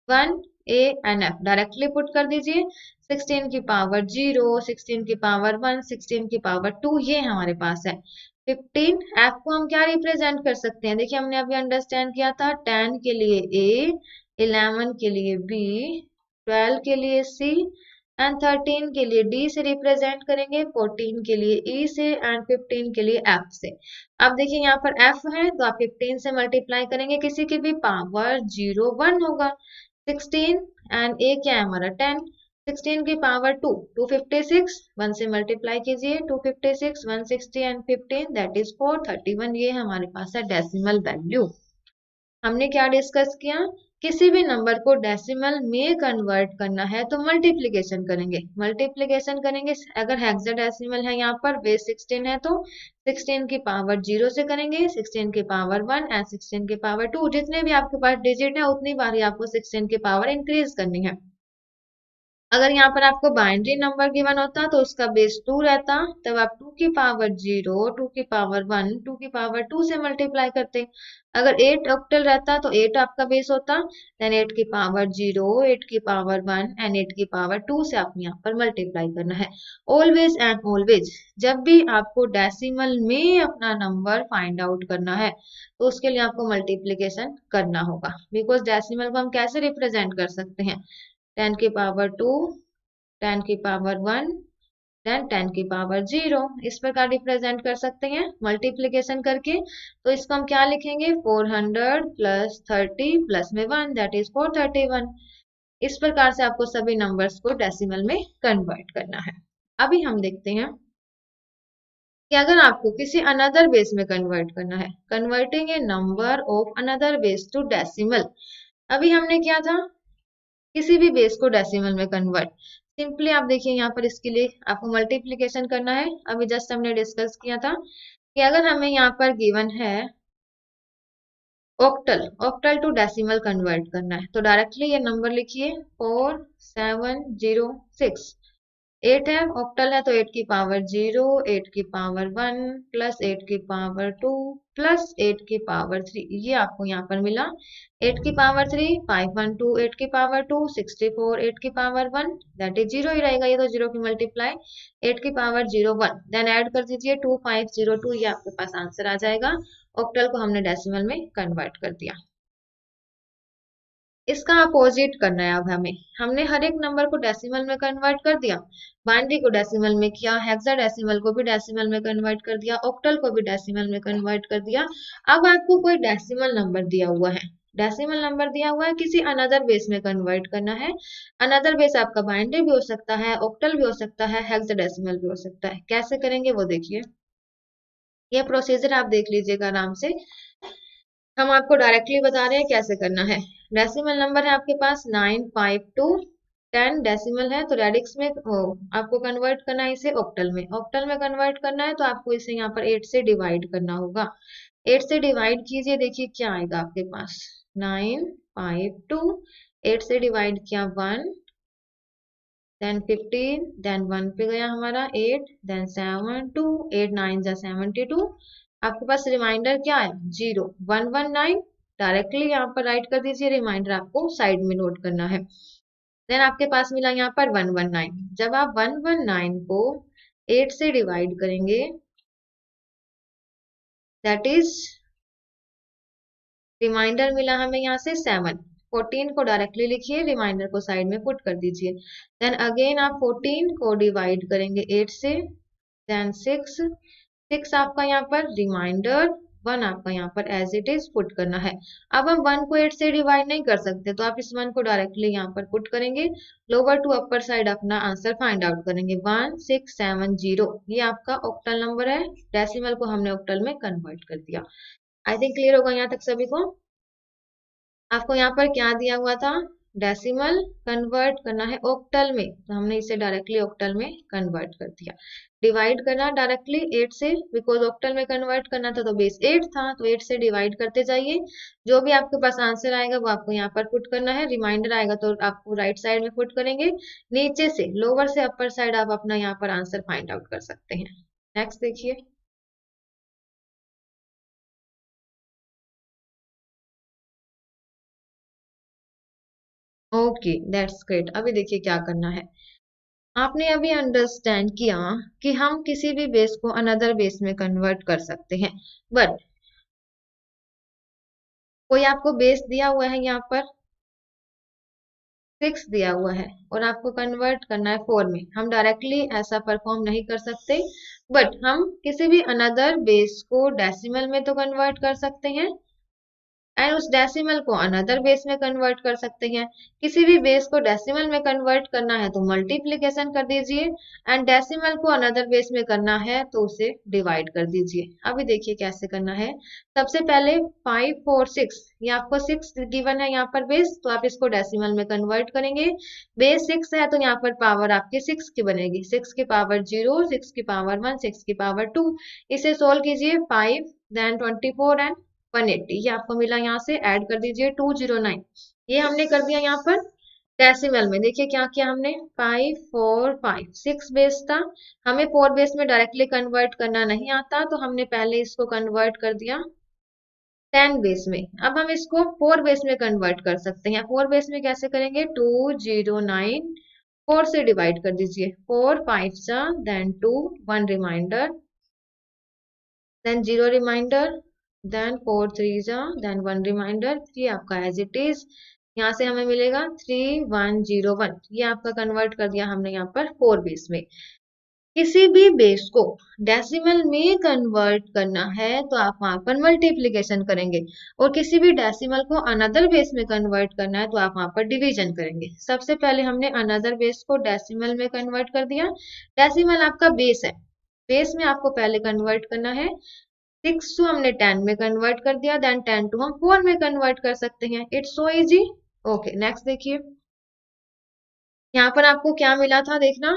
1 A N F directly put कर दीजिए। 16 की पावर 0, 16 की पावर 1, 16 की पावर 2 ये हमारे पास है। 15 एफ को हम क्या रिप्रेजेंट कर सकते हैं, देखिए हमने अभी अंडरस्टैंड किया था 10 के लिए ए, 11 के लिए बी, 12 के लिए सी, एंड 13 के लिए डी से रिप्रेजेंट करेंगे, 14 के लिए ई से, एंड 15 के लिए एफ से। अब देखिए यहाँ पर एफ है तो आप 15 से मल्टीप्लाई करेंगे, किसी की भी पावर 0 1 होगा। 16 एंड ए क्या है हमारा 10, 16 की पावर 2 256, 1 से मल्टीप्लाई कीजिए, 256 160 एंड 15 दैट इज 431, ये हमारे पास है डेसिमल वैल्यू। हमने क्या डिस्कस किया, किसी भी नंबर को डेसिमल में कन्वर्ट करना है तो मल्टीप्लिकेशन करेंगे, मल्टीप्लिकेशन करेंगे। अगर हेक्साडेसिमल है यहाँ पर बेस 16 है तो 16 की पावर 0 से करेंगे, 16 की पावर 1 एंड 16 की पावर 2, जितने भी आपके पास डिजिट है उतनी बार ही आपको 16 की पावर इंक्रीज करनी है। अगर यहाँ पर आपको बाइनरी नंबर गिवन होता तो उसका बेस 2 रहता, तब आप 2 की पावर 0, 2 की पावर 1, 2 की पावर 2 से मल्टीप्लाई करते। अगर 8 ऑक्टल रहता तो 8 आपका बेस होता, देन 8 की पावर 0, 8 की पावर 1 एंड 8 की पावर 2 से आपने यहाँ पर मल्टीप्लाई करना है। ऑलवेज एंड ऑलवेज जब भी आपको डेसिमल में अपना नंबर फाइंड आउट करना है तो उसके लिए आपको मल्टीप्लीकेशन करना होगा, बिकॉज डेसिमल को हम कैसे रिप्रेजेंट कर सकते हैं 10 की पावर 2, 10 की पावर 1, देन 10 की पावर 0, इस प्रकार रिप्रेजेंट कर सकते हैं मल्टीप्लिकेशन करके। तो इसको हम क्या लिखेंगे 400 प्लस 30 प्लस में 1 दैट इज 431। इस प्रकार से आपको सभी नंबर्स को डेसिमल में कन्वर्ट करना है। अभी हम देखते हैं कि अगर आपको किसी अनदर बेस में कन्वर्ट करना है, converting a number of another base to decimal. अभी हमने क्या था किसी भी बेस को डेसिमल में कन्वर्ट, सिंपली आप देखिए यहाँ पर इसके लिए आपको मल्टीप्लिकेशन करना है। अभी जस्ट हमने डिस्कस किया था कि अगर हमें यहाँ पर गिवन है octal, octal to decimal convert करना है तो डायरेक्टली ये नंबर लिखिए 4706, 8 है, ऑक्टल है, तो 8 की पावर 0, 8 की पावर 1 प्लस 8 की पावर 2 प्लस 8 की पावर 3, ये आपको यहाँ पर मिला। 8 की पावर 3 512, 8 की पावर 2 64, 8 की पावर 1 दैट इज 0 ही रहेगा, ये तो 0 की मल्टीप्लाई 8 की पावर 0 1, देन ऐड कर दीजिए 2502, ये आपके पास आंसर आ जाएगा। ऑक्टल को हमने डेसिमल में कन्वर्ट कर दिया। इसका अपोजिट करना है अब हमें। हमने हर एक नंबर को डेसिमल में कन्वर्ट कर दिया, बाइनरी को डेसिमल में किया, हेक्साडेसिमल को भी डेसिमल में कन्वर्ट कर दिया, ऑक्टल को भी डेसिमल में कन्वर्ट कर दिया। अब आपको कोई डेसिमल नंबर दिया हुआ है, डेसिमल नंबर दिया हुआ है, किसी अनदर बेस में कन्वर्ट करना है। अनदर बेस आपका बाइनरी भी हो सकता है, ऑक्टल भी हो सकता है, हेक्साडेसिमल भी हो सकता है। कैसे करेंगे वो देखिए, ये प्रोसीजर आप देख लीजिएगा आराम से। हम आपको डायरेक्टली बता रहे हैं कैसे करना है। डेसिमल नंबर है आपके पास 952, 10 डेसिमल है तो रेडिक्स में आपको कन्वर्ट करना है इसे ऑक्टल में, ऑक्टल में कन्वर्ट करना है तो आपको इसे यहाँ पर 8 से डिवाइड करना होगा। 8 से डिवाइड कीजिए, देखिए क्या आएगा आपके पास 952, 8 से डिवाइड किया 1, देन 15, देन 1 पे गया हमारा 8, देन 7 2, 8 9 जा 72, आपके पास रिमाइंडर क्या है 0 119, डायरेक्टली यहाँ पर राइट कर दीजिए, रिमाइंडर आपको साइड में नोट करना है। देन आपके पास मिला यहाँ पर 119, जब आप 119 को 8 से डिवाइड करेंगे दैट इज रिमाइंडर मिला हमें यहाँ से 7, 14 को डायरेक्टली लिखिए, रिमाइंडर को साइड में पुट कर दीजिए। देन अगेन आप 14 को डिवाइड करेंगे 8 से, देन 6, 6 आपका यहाँ पर रिमाइंडर, 1 आपका यहाँ पर एज इट इज पुट करना है। अब हम 1 को 8 से डिवाइड नहीं कर सकते तो आप इस 1 को डायरेक्टली यहाँ पर पुट करेंगे, लोअर टू अपर साइड अपना आंसर फाइंड आउट करेंगे 1670, ये आपका ऑक्टल नंबर है, डेसिमल को हमने ऑक्टल में कन्वर्ट कर दिया। आई थिंक क्लियर होगा यहाँ तक सभी को। आपको यहाँ पर क्या दिया हुआ था, डेसिमल कन्वर्ट करना है ऑक्टल में, तो हमने इसे डायरेक्टली ऑक्टल में कन्वर्ट कर दिया। डिवाइड करना डायरेक्टली 8 से, बिकॉज ऑक्टल में कन्वर्ट करना था तो बेस 8 था, तो 8 से डिवाइड करते जाइए, जो भी आपके पास आंसर आएगा वो आपको यहाँ पर पुट करना है, रिमाइंडर आएगा तो आपको राइट साइड में पुट करेंगे, नीचे से लोअर से अपर साइड आप अपना यहाँ पर आंसर फाइंड आउट कर सकते हैं। नेक्स्ट देखिए, ओके दैट्स ग्रेट। अभी देखिए क्या करना है, आपने अभी अंडरस्टैंड किया कि हम किसी भी बेस को अनदर बेस में कन्वर्ट कर सकते हैं, बट कोई आपको बेस दिया हुआ है यहाँ पर 6 दिया हुआ है और आपको कन्वर्ट करना है 4 में, हम डायरेक्टली ऐसा परफॉर्म नहीं कर सकते, बट हम किसी भी अनदर बेस को डेसिमल में तो कन्वर्ट कर सकते हैं एंड उस डेसिमल को अनदर बेस में कन्वर्ट कर सकते हैं। किसी भी बेस को डेसिमल में कन्वर्ट करना है तो मल्टीप्लिकेशन कर दीजिए एंड डेसिमल को अनदर बेस में करना है तो उसे डिवाइड कर दीजिए। अभी देखिए कैसे करना है। सबसे पहले 5 4 6, ये आपको 6 गिवन है यहाँ पर बेस, तो आप इसको डेसिमल में कन्वर्ट करेंगे। बेस 6 है तो यहाँ पर पावर आपकी 6 की बनेगी, 6 की पावर 0, 6 की पावर 1, 6 की पावर 2, इसे सोल्व कीजिए 5 देन 24 एंड 180, ये आपको मिला, यहाँ से ऐड कर दीजिए 209, ये हमने कर दिया यहाँ पर डेसिमल में। देखिए क्या किया हमने, 5 4 5, 6 बेस था, हमें 4 बेस में डायरेक्टली कन्वर्ट करना नहीं आता तो हमने पहले इसको कन्वर्ट कर दिया 10 बेस में। अब हम इसको 4 बेस में कन्वर्ट कर सकते हैं। 4 बेस में कैसे करेंगे, 209, 4 से डिवाइड कर दीजिए, 4 5 जा then 2, 1 remainder, then 0 remainder, then 4 3 जा देन 1 रिमाइंडर, ये आपका एज इट इज, यहाँ से हमें मिलेगा 3101, ये आपका कन्वर्ट कर दिया हमने यहाँ पर 4 बेस में। किसी भी बेस को डेसिमल में कन्वर्ट करना है तो आप वहां पर मल्टीप्लिकेशन करेंगे और किसी भी डेसिमल को अनदर बेस में कन्वर्ट करना है तो आप वहां पर डिवीजन करेंगे। सबसे पहले हमने अनदर बेस को डेसिमल में कन्वर्ट कर दिया, डेसिमल आपका बेस है, बेस में आपको पहले कन्वर्ट करना है। 6 को हमने 10 में कन्वर्ट कर दिया, देन 10 को हम 4 में कन्वर्ट कर सकते हैं, it's so easy. Okay next देखिए, यहाँ पर आपको क्या मिला था देखना,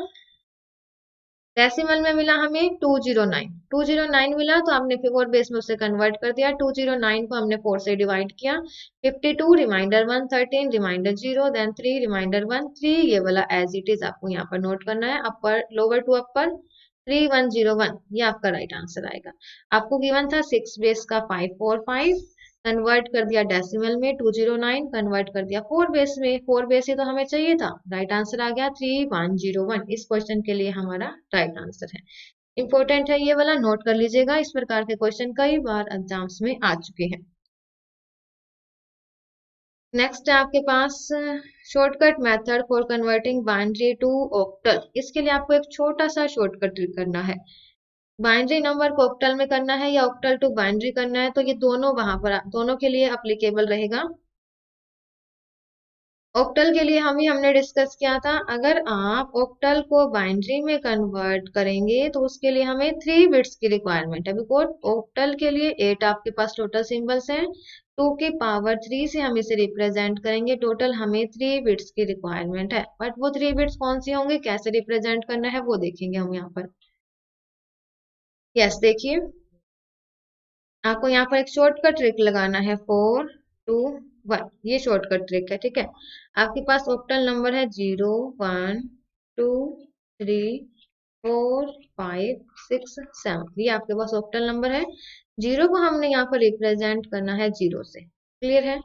डेसिमल में मिला हमें 209, 209 मिला तो हमने फोर बेस में उसे कन्वर्ट कर दिया। 209 को हमने 4 से डिवाइड किया। 52 रिमाइंडर 1, 13 रिमाइंडर 0, देन 3 रिमाइंडर 1, 3 ये वाला एज इट इज आपको यहाँ पर नोट करना है, अपर लोअर टू अपर 3101, ये आपका राइट आंसर आएगा। आपको गिवन था 6 बेस का 545, कन्वर्ट कर दिया डेसिमल में 209, कन्वर्ट कर दिया 4 बेस में, 4 बेस ही तो हमें चाहिए था, राइट आंसर आ गया 3101। इस क्वेश्चन के लिए हमारा राइट आंसर है। इंपॉर्टेंट है ये वाला, नोट कर लीजिएगा, इस प्रकार के क्वेश्चन कई बार एग्जाम्स में आ चुके हैं। नेक्स्ट है आपके पास shortcut method for converting binary to octal. इसके लिए आपको एक छोटा सा शॉर्टकट करना है। बाइनरी नंबर को ऑक्टल में करना है या ऑक्टल टू बाइनरी करना है, तो ये दोनों वहां पर दोनों के लिए अप्लीकेबल रहेगा। ऑक्टल के लिए हमने डिस्कस किया था, अगर आप ऑक्टल को बाइनरी में कन्वर्ट करेंगे तो उसके लिए हमें 3 बिट्स की रिक्वायरमेंट है, बिकॉज ऑक्टल के लिए 8 आपके पास टोटल सिंबल्स हैं, 2 की पावर 3 से हम इसे रिप्रेजेंट करेंगे, टोटल हमें 3 बिट्स की रिक्वायरमेंट है। बट वो 3 बिट्स कौन सी होंगे, कैसे रिप्रेजेंट करना है वो देखेंगे हम यहाँ पर। यस देखिए, आपको यहाँ पर एक शॉर्टकट ट्रिक लगाना है, 4 2 1, ये शॉर्टकट ट्रिक है, ठीक है। आपके पास ऑक्टल नंबर है 0 1 2 3 4 5 6 7, ये आपके पास ऑक्टल नंबर है। 0 को हमने यहाँ पर रिप्रेजेंट करना है 0 से, क्लियर है।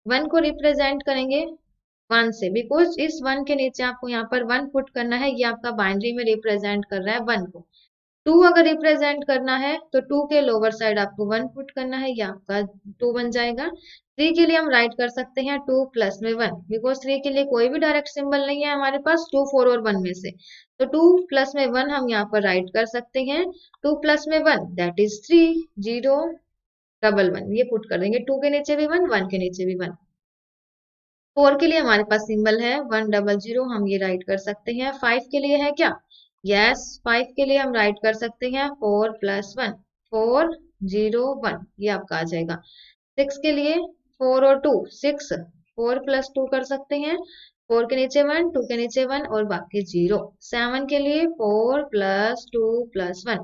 1 को रिप्रेजेंट करेंगे 1 से, बिकॉज इस 1 के नीचे आपको यहाँ पर 1 पुट करना है, ये आपका बाइनरी में रिप्रेजेंट कर रहा है 1 को। 2 अगर रिप्रेजेंट करना है तो 2 के लोअर साइड आपको 1 पुट करना है, ये आपका 2 बन जाएगा। 3 के लिए हम राइट कर सकते हैं 2 प्लस में 1, बिकॉज 3 के लिए कोई भी डायरेक्ट सिंबल नहीं है हमारे पास 2 4 और 1 में से, तो 2 प्लस में 1 हम यहाँ पर राइट कर सकते हैं। 2 प्लस में 1 दैट इज 3, 0 डबल 1, ये पुट कर देंगे, 2 के नीचे भी 1, 1 के नीचे भी 1। 4 के लिए हमारे पास सिंबल है 100, हम ये राइट कर सकते हैं। 5 के लिए है क्या, यस 5 के लिए हम राइट कर सकते हैं 4 प्लस 1, 4 0 1, ये आपका आ जाएगा। 6 के लिए 4 और 2 6, 4 प्लस 2 कर सकते हैं, 4 के नीचे 1, 2 के नीचे 1 और बाकी 0। 7 के लिए 4 प्लस 2 प्लस 1,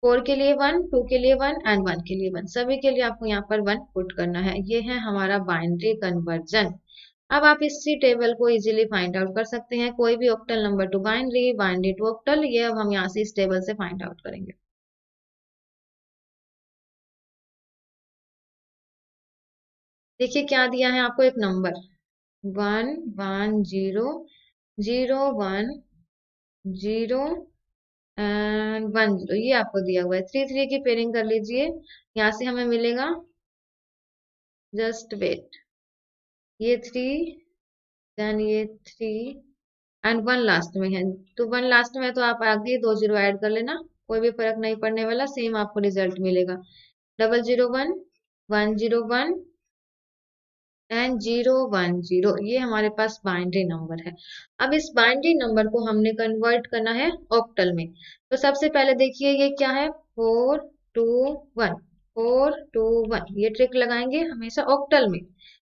4 के लिए 1, 2 के लिए 1 एंड 1 के लिए 1, सभी के लिए आपको यहाँ पर 1 पुट करना है। ये है हमारा बाइनरी कन्वर्जन। अब आप इसी टेबल को इजीली फाइंड आउट कर सकते हैं, कोई भी octal number to binary, binary to octal, ये अब हम यहाँ से इस टेबल से फाइंड आउट करेंगे। देखिए क्या दिया है आपको, एक नंबर 1 1 0 0 1 0 एंड 1 0, ये आपको दिया हुआ है। 3 3 की पेयरिंग कर लीजिए, यहाँ से हमें मिलेगा, जस्ट वेट, ये 3 देन ये 3 एंड 1 लास्ट में है, तो 1 लास्ट में है तो आप आगे 2 0 ऐड कर लेना, कोई भी फर्क नहीं पड़ने वाला, सेम आपको रिजल्ट मिलेगा। 001 101 एंड 010, ये हमारे पास बाइनरी नंबर है। अब इस बाइनरी नंबर को हमने कन्वर्ट करना है ऑक्टल में, तो सबसे पहले देखिए ये क्या है, 4 2 1, 4 2 1, ये ट्रिक लगाएंगे हमेशा ऑक्टल में,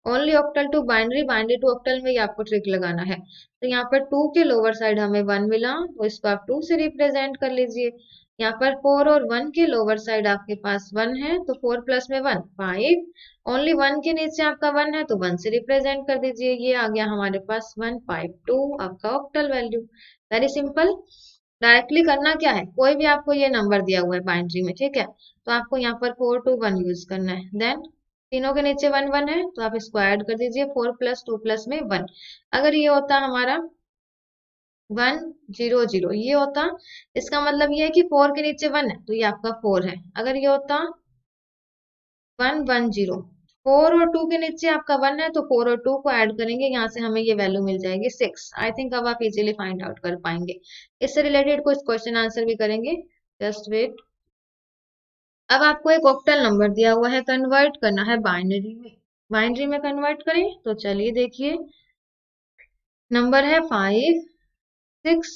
only octal to binary, binary to octal में ये आपको ट्रिक लगाना है। तो यहाँ पर 2 के लोअर साइड हमें 1 मिला, तो इसको आप 2 से रिप्रेजेंट कर लीजिए। यहाँ पर 4 और 1 के लोअर साइड आपके पास 1 है, तो 4 प्लस में 1 5, ओनली 1 के नीचे आपका 1 है तो 1 से रिप्रेजेंट कर दीजिए, ये आ गया हमारे पास 152 आपका octal value. Very simple. Directly करना क्या है, कोई भी आपको ये नंबर दिया हुआ है बाइनरी में, ठीक है, तो आपको यहाँ पर 4 2 1 यूज करना है, देन तीनों के नीचे 1 1 है तो आप इसको ऐड कर दीजिए, 4 प्लस 2 प्लस में 1। अगर ये होता हमारा 1 0 0, ये होता, इसका मतलब ये है कि 4 के नीचे 1 है तो ये आपका 4 है। अगर ये होता 1 1 0, 4 और 2 के नीचे आपका 1 है तो 4 और 2 को ऐड करेंगे, यहाँ से हमें ये वैल्यू मिल जाएगी 6। आई थिंक अब आप इजीली फाइंड आउट कर पाएंगे। इससे रिलेटेड कुछ क्वेश्चन आंसर भी करेंगे, जस्ट वेट। अब आपको एक ऑक्टल नंबर दिया हुआ है, कन्वर्ट करना है बाइनरी में, बाइनरी में कन्वर्ट करें तो चलिए देखिए, नंबर है 5 6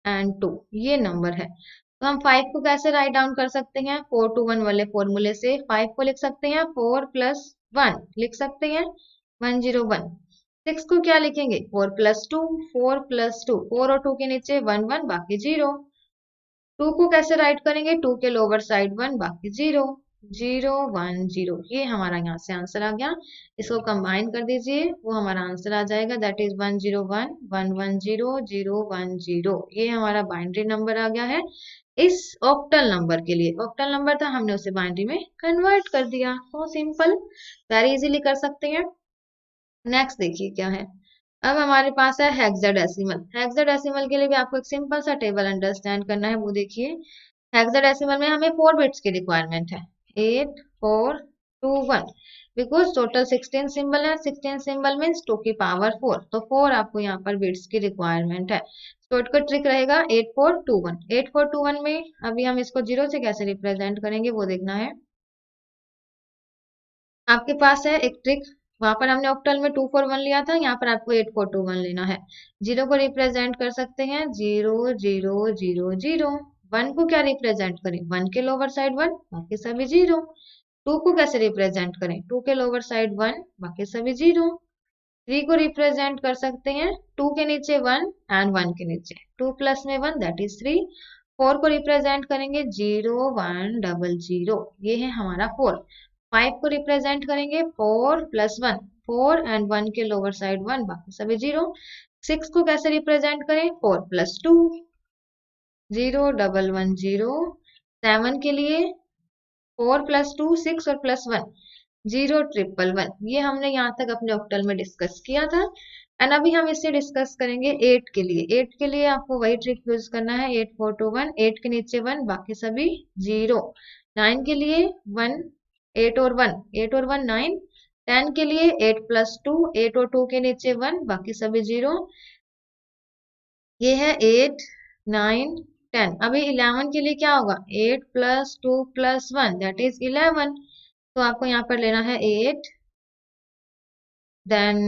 एंड 2, ये नंबर है। तो हम 5 को कैसे राइट डाउन कर सकते हैं, 4 2 1 वाले फॉर्मूले से 5 को लिख सकते हैं 4 प्लस 1, लिख सकते हैं 101। 6 को क्या लिखेंगे, 4 प्लस 2, 4 प्लस 2, 4 और 2 के नीचे 1 1 बाकी 0। 2 को कैसे राइट करेंगे, 2 के लोअर साइड 1 बाकी 0, 0 1 0, ये हमारा यहाँ से आंसर आ गया। इसको कंबाइन कर दीजिए, वो हमारा आंसर आ जाएगा, दैट इज 101 110 010। ये हमारा बाइनरी नंबर आ गया है इस ऑक्टल नंबर के लिए। ऑक्टल नंबर था, हमने उसे बाइनरी में कन्वर्ट कर दिया। तो सिंपल, वेरी इजीली कर सकते हैं। नेक्स्ट देखिए क्या है। अब हमारे पास है हेक्साडेसिमल। हेक्साडेसिमल के लिए भी आपको एक सिंपल सा टेबल अंडरस्टैंड करना है, वो देखिए। हेक्साडेसिमल में हमें 4 बिट्स की रिक्वायरमेंट है, 8 4 2 1, बिकॉज टोटल 16 सिंबल है। 16 सिंबल मीन्स 2 की पावर 4, तो 4 आपको यहाँ पर बिट्स की रिक्वायरमेंट है। तो इसका ट्रिक रहेगा 8421। 8421 में अभी हम इसको 0 से कैसे रिप्रेजेंट करेंगे वो देखना है। आपके पास है एक ट्रिक, वहां पर हमने ऑक्टल में 241 लिया था, यहाँ पर आपको 8421 लेना है। 0 को रिप्रेजेंट कर सकते हैं 0 0 0 0। 1 को क्या रिप्रेजेंट करें, 1 के लोअर साइड 1 बाकी सभी 0। 2 को कैसे रिप्रेजेंट करें, 2 के लोअर साइड 1 बाकी सभी 0। 3 को रिप्रेजेंट कर सकते हैं 2 के नीचे 1 एंड 1 के नीचे 2 प्लस में 1 दैट इज 3। 4 को रिप्रेजेंट करेंगे 0 1 0 0, ये है हमारा 4। 5 को रिप्रेजेंट करेंगे 4 प्लस 1 4 एंड 1 के लोअर साइड 1 बाकी सभी 0। 6 को कैसे रिप्रेजेंट करें, 4 प्लस 2 0 1 1 0। 7 के लिए 4 प्लस 2 6 और प्लस 1 0 1 1 1। ये हमने यहाँ तक अपने ऑक्टल में डिस्कस किया था। एंड अभी हम इसे डिस्कस करेंगे 8 के लिए। 8 के लिए आपको वही ट्रिक यूज करना है, 8 4 2 1, 8 के नीचे 1 बाकी सभी 0। 9 के लिए 1 8 और 1 8 और 1 9। 10 के लिए 8 प्लस 2 8 और 2 के नीचे 1 बाकी सभी 0। ये है 8 9 10। अभी 11 के लिए क्या होगा, 8 प्लस 2 प्लस 1 दैट इज 11। तो आपको यहाँ पर लेना है 8 देन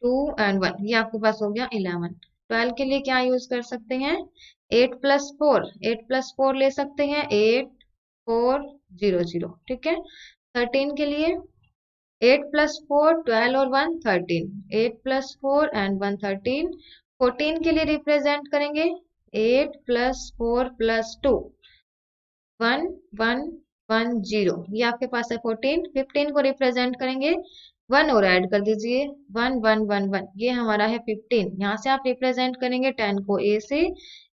2 एंड 1, ये आपके पास हो गया 11। 12 के लिए क्या यूज कर सकते हैं, 8 प्लस 4 8 प्लस 4 ले सकते हैं 8 4 0 0, ठीक है। 13 के लिए 8 प्लस 4 12 और 1 13, 8 प्लस 4 एंड 1 13। 14 के लिए रिप्रेजेंट करेंगे 8 प्लस 4 प्लस 2 1 1 1 0, ये आपके पास है 14। 15 को रिप्रेजेंट करेंगे 1 और ऐड कर दीजिए 1 1 1 1, ये हमारा है 15। यहाँ से आप रिप्रेजेंट करेंगे 10 को ए से,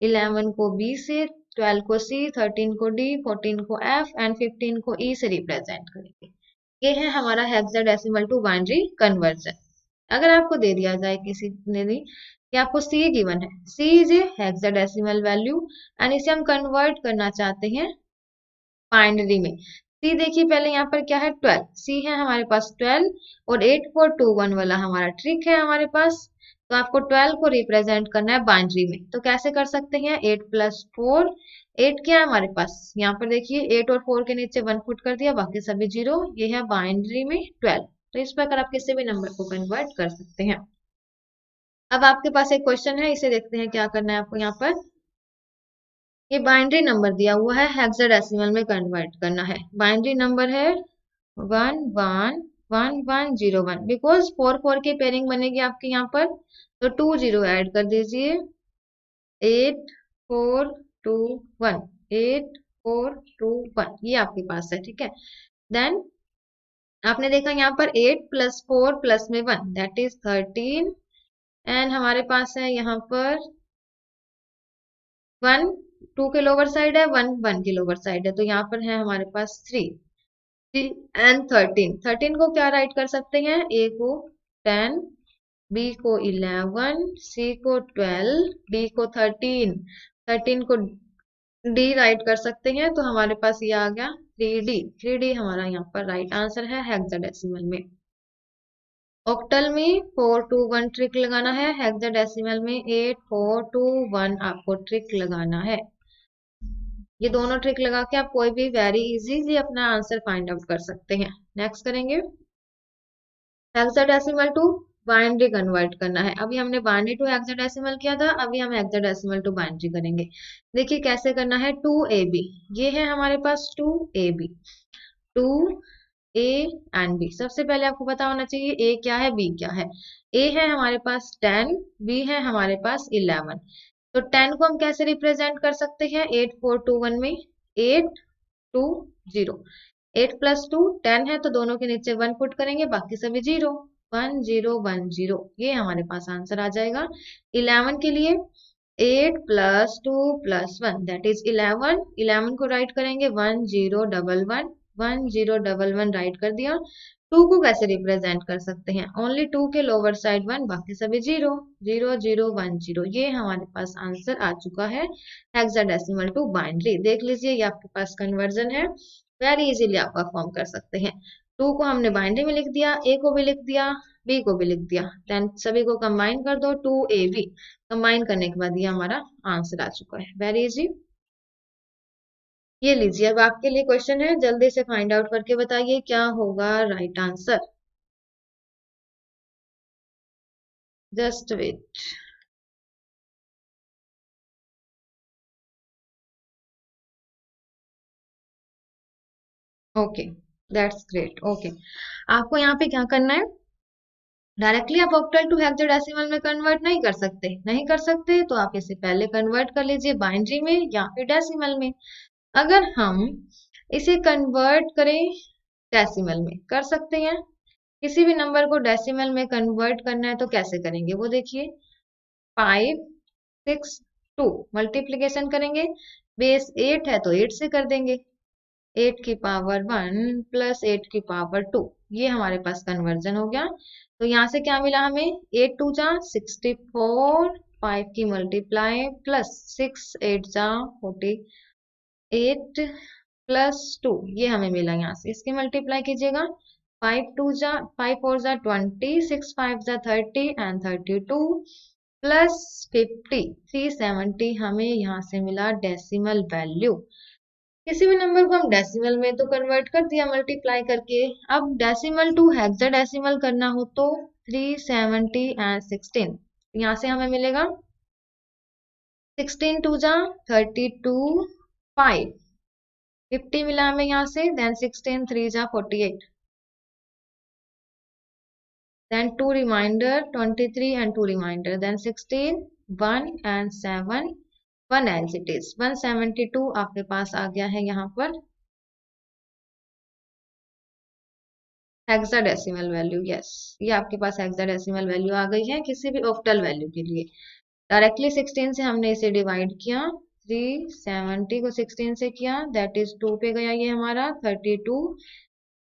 11 को बी से, 12 को सी, 13 को डी, 14 को एफ एंड 15 को ई से रिप्रेजेंट करेंगे। ये है हमारा हेक्साडेसिमल टू बाइनरी कन्वर्जन। अगर आपको दे दिया जाए किसी ने भी कि आपको सी गिवन है, C is a hexadecimal value and इसे हम कन्वर्ट करना चाहते हैं बाइनरी में। सी देखिए पहले यहाँ पर क्या है 12, सी है हमारे पास 12 और 8421 वाला हमारा ट्रिक है हमारे पास। तो आपको 12 को रिप्रेजेंट करना है बाइनरी में, तो कैसे कर सकते हैं, 8 प्लस 4 8 क्या है हमारे पास, यहाँ पर देखिए 8 और 4 के नीचे 1 पुट कर दिया बाकी सभी 0, ये है बाइनरी में 12। तो इस प्रकार आप किसी भी नंबर को कन्वर्ट कर सकते हैं। अब आपके पास एक क्वेश्चन है, इसे देखते हैं क्या करना है आपको। यहाँ पर ये बाइनरी नंबर दिया हुआ है, हेक्साडेसिमल में कन्वर्ट करना है। बाइनरी नंबर है 1 1 1 1 0 1, बिकॉज 4 4 की पेयरिंग बनेगी आपके यहाँ पर, तो 2 0 ऐड कर दीजिए 8 4 2 1, 8 4 2 1, ये आपके पास है, ठीक है। देन आपने देखा यहाँ पर 8 प्लस 4 प्लस में 1 दैट इज 13 एंड हमारे पास है यहाँ पर 1 2 के लोअर साइड है, 1 1 के लोअर साइड है, तो यहाँ पर है हमारे पास 3 एंड 13। 13 को क्या राइट कर सकते हैं, ए को 10 बी को 11 सी को 12 डी को 13। 13 को डी राइट कर सकते हैं, तो हमारे पास ये आ गया 3D। 3D हमारा यहाँ पर राइट आंसर है हेक्साडेसिमल में। ऑक्टल में 4 2 1 ट्रिक लगाना है, हेक्साडेसिमल में 8 4 2 1 आपको ट्रिक लगाना है। ये दोनों ट्रिक लगा के आप कोई भी वेरी इजीली अपना आंसर फाइंड आउट कर सकते हैं। नेक्स्ट करेंगे हेक्साडेसिमल टू बाइनरी कन्वर्ट करना है। अभी हमने बाइनरी टू हेक्साडेसिमल किया था, अभी हम हेक्साडेसिमल टू बाइनरी करेंगे। देखिए कैसे करना है, 2AB, ये है हमारे पास 2AB, 2A एंड B। सबसे पहले आपको पता होना चाहिए A क्या है B क्या है। A है हमारे पास 10, B है हमारे पास 11। तो 10 को हम कैसे रिप्रेजेंट कर सकते हैं 8421 में 820 8 प्लस 2 10 है तो दोनों के नीचे 1 पुट करेंगे बाकी सभी 0 1010 ये हमारे पास आंसर आ जाएगा 11 के लिए 8 प्लस 2 प्लस 1 दैट इज 11 11 को राइट करेंगे 1011 राइट कर दिया 2 को कैसे रिप्रेजेंट कर सकते हैं ओनली 2 के लोअर साइड 1 बाकी सभी 0 0010 ये हमारे पास आंसर आ चुका है हेक्साडेसिमल टू बाइनरी देख लीजिए ये आपके पास कन्वर्जन है वेरी इजीली आप परफॉर्म कर सकते हैं 2 को हमने बाइनरी में लिख दिया ए को भी लिख दिया बी को भी लिख दिया देन सभी को कंबाइन कर दो 2ab कंबाइन करने के बाद ये हमारा आंसर आ चुका है वेरी इजी ये लीजिए अब आपके लिए क्वेश्चन है जल्दी से फाइंड आउट करके बताइए क्या होगा right answer just wait okay that's great okay आपको यहाँ पे क्या करना है डायरेक्टली आप ऑक्टल टू हेक्साडेसिमल में कन्वर्ट नहीं कर सकते तो आप इसे पहले कन्वर्ट कर लीजिए बाइनरी में या फिर डेसिमल में अगर हम इसे कन्वर्ट करें डेसिमल में कर सकते हैं किसी भी नंबर को डेसिमल में कन्वर्ट करना है तो कैसे करेंगे वो देखिए 562 मल्टीप्लीकेशन करेंगे बेस 8 है तो 8 से कर देंगे 8 की पावर 1 प्लस 8 की पावर 2 ये हमारे पास कन्वर्जन हो गया तो यहाँ से क्या मिला हमें 8 2 जा 64 5 की मल्टीप्लाई प्लस 6 8 जा 48 प्लस 2 ये हमें मिला यहाँ से इसकी मल्टीप्लाई कीजिएगा 5 2 जा 5 4 जा 20 6 5 जा 30 एंड 32 प्लस 50 370 हमें यहाँ से मिला डेसिमल वैल्यू किसी भी नंबर को हम डेसिमल में तो कन्वर्ट कर दिया मल्टीप्लाई करके अब डेसिमल टू हेक्साडेसिमल करना हो तो 370 एंड 16 यहाँ से हमें मिलेगा 16 2 जा 32 5 50 मिला हमें यहाँ से देन 16 3 जा 48 then 2 remainder 23 and 2 remainder then 16 1 and 7 1 as it is 172 आपके पास आ गया है यहाँ पर हेक्साडेसिमल वैल्यू यस ये आपके पास हेक्साडेसिमल वैल्यू आ गई है किसी भी ऑक्टल वैल्यू के लिए डायरेक्टली 16 से हमने इसे डिवाइड किया 370 को 16 से किया दैट इज 2 पे गया ये हमारा 32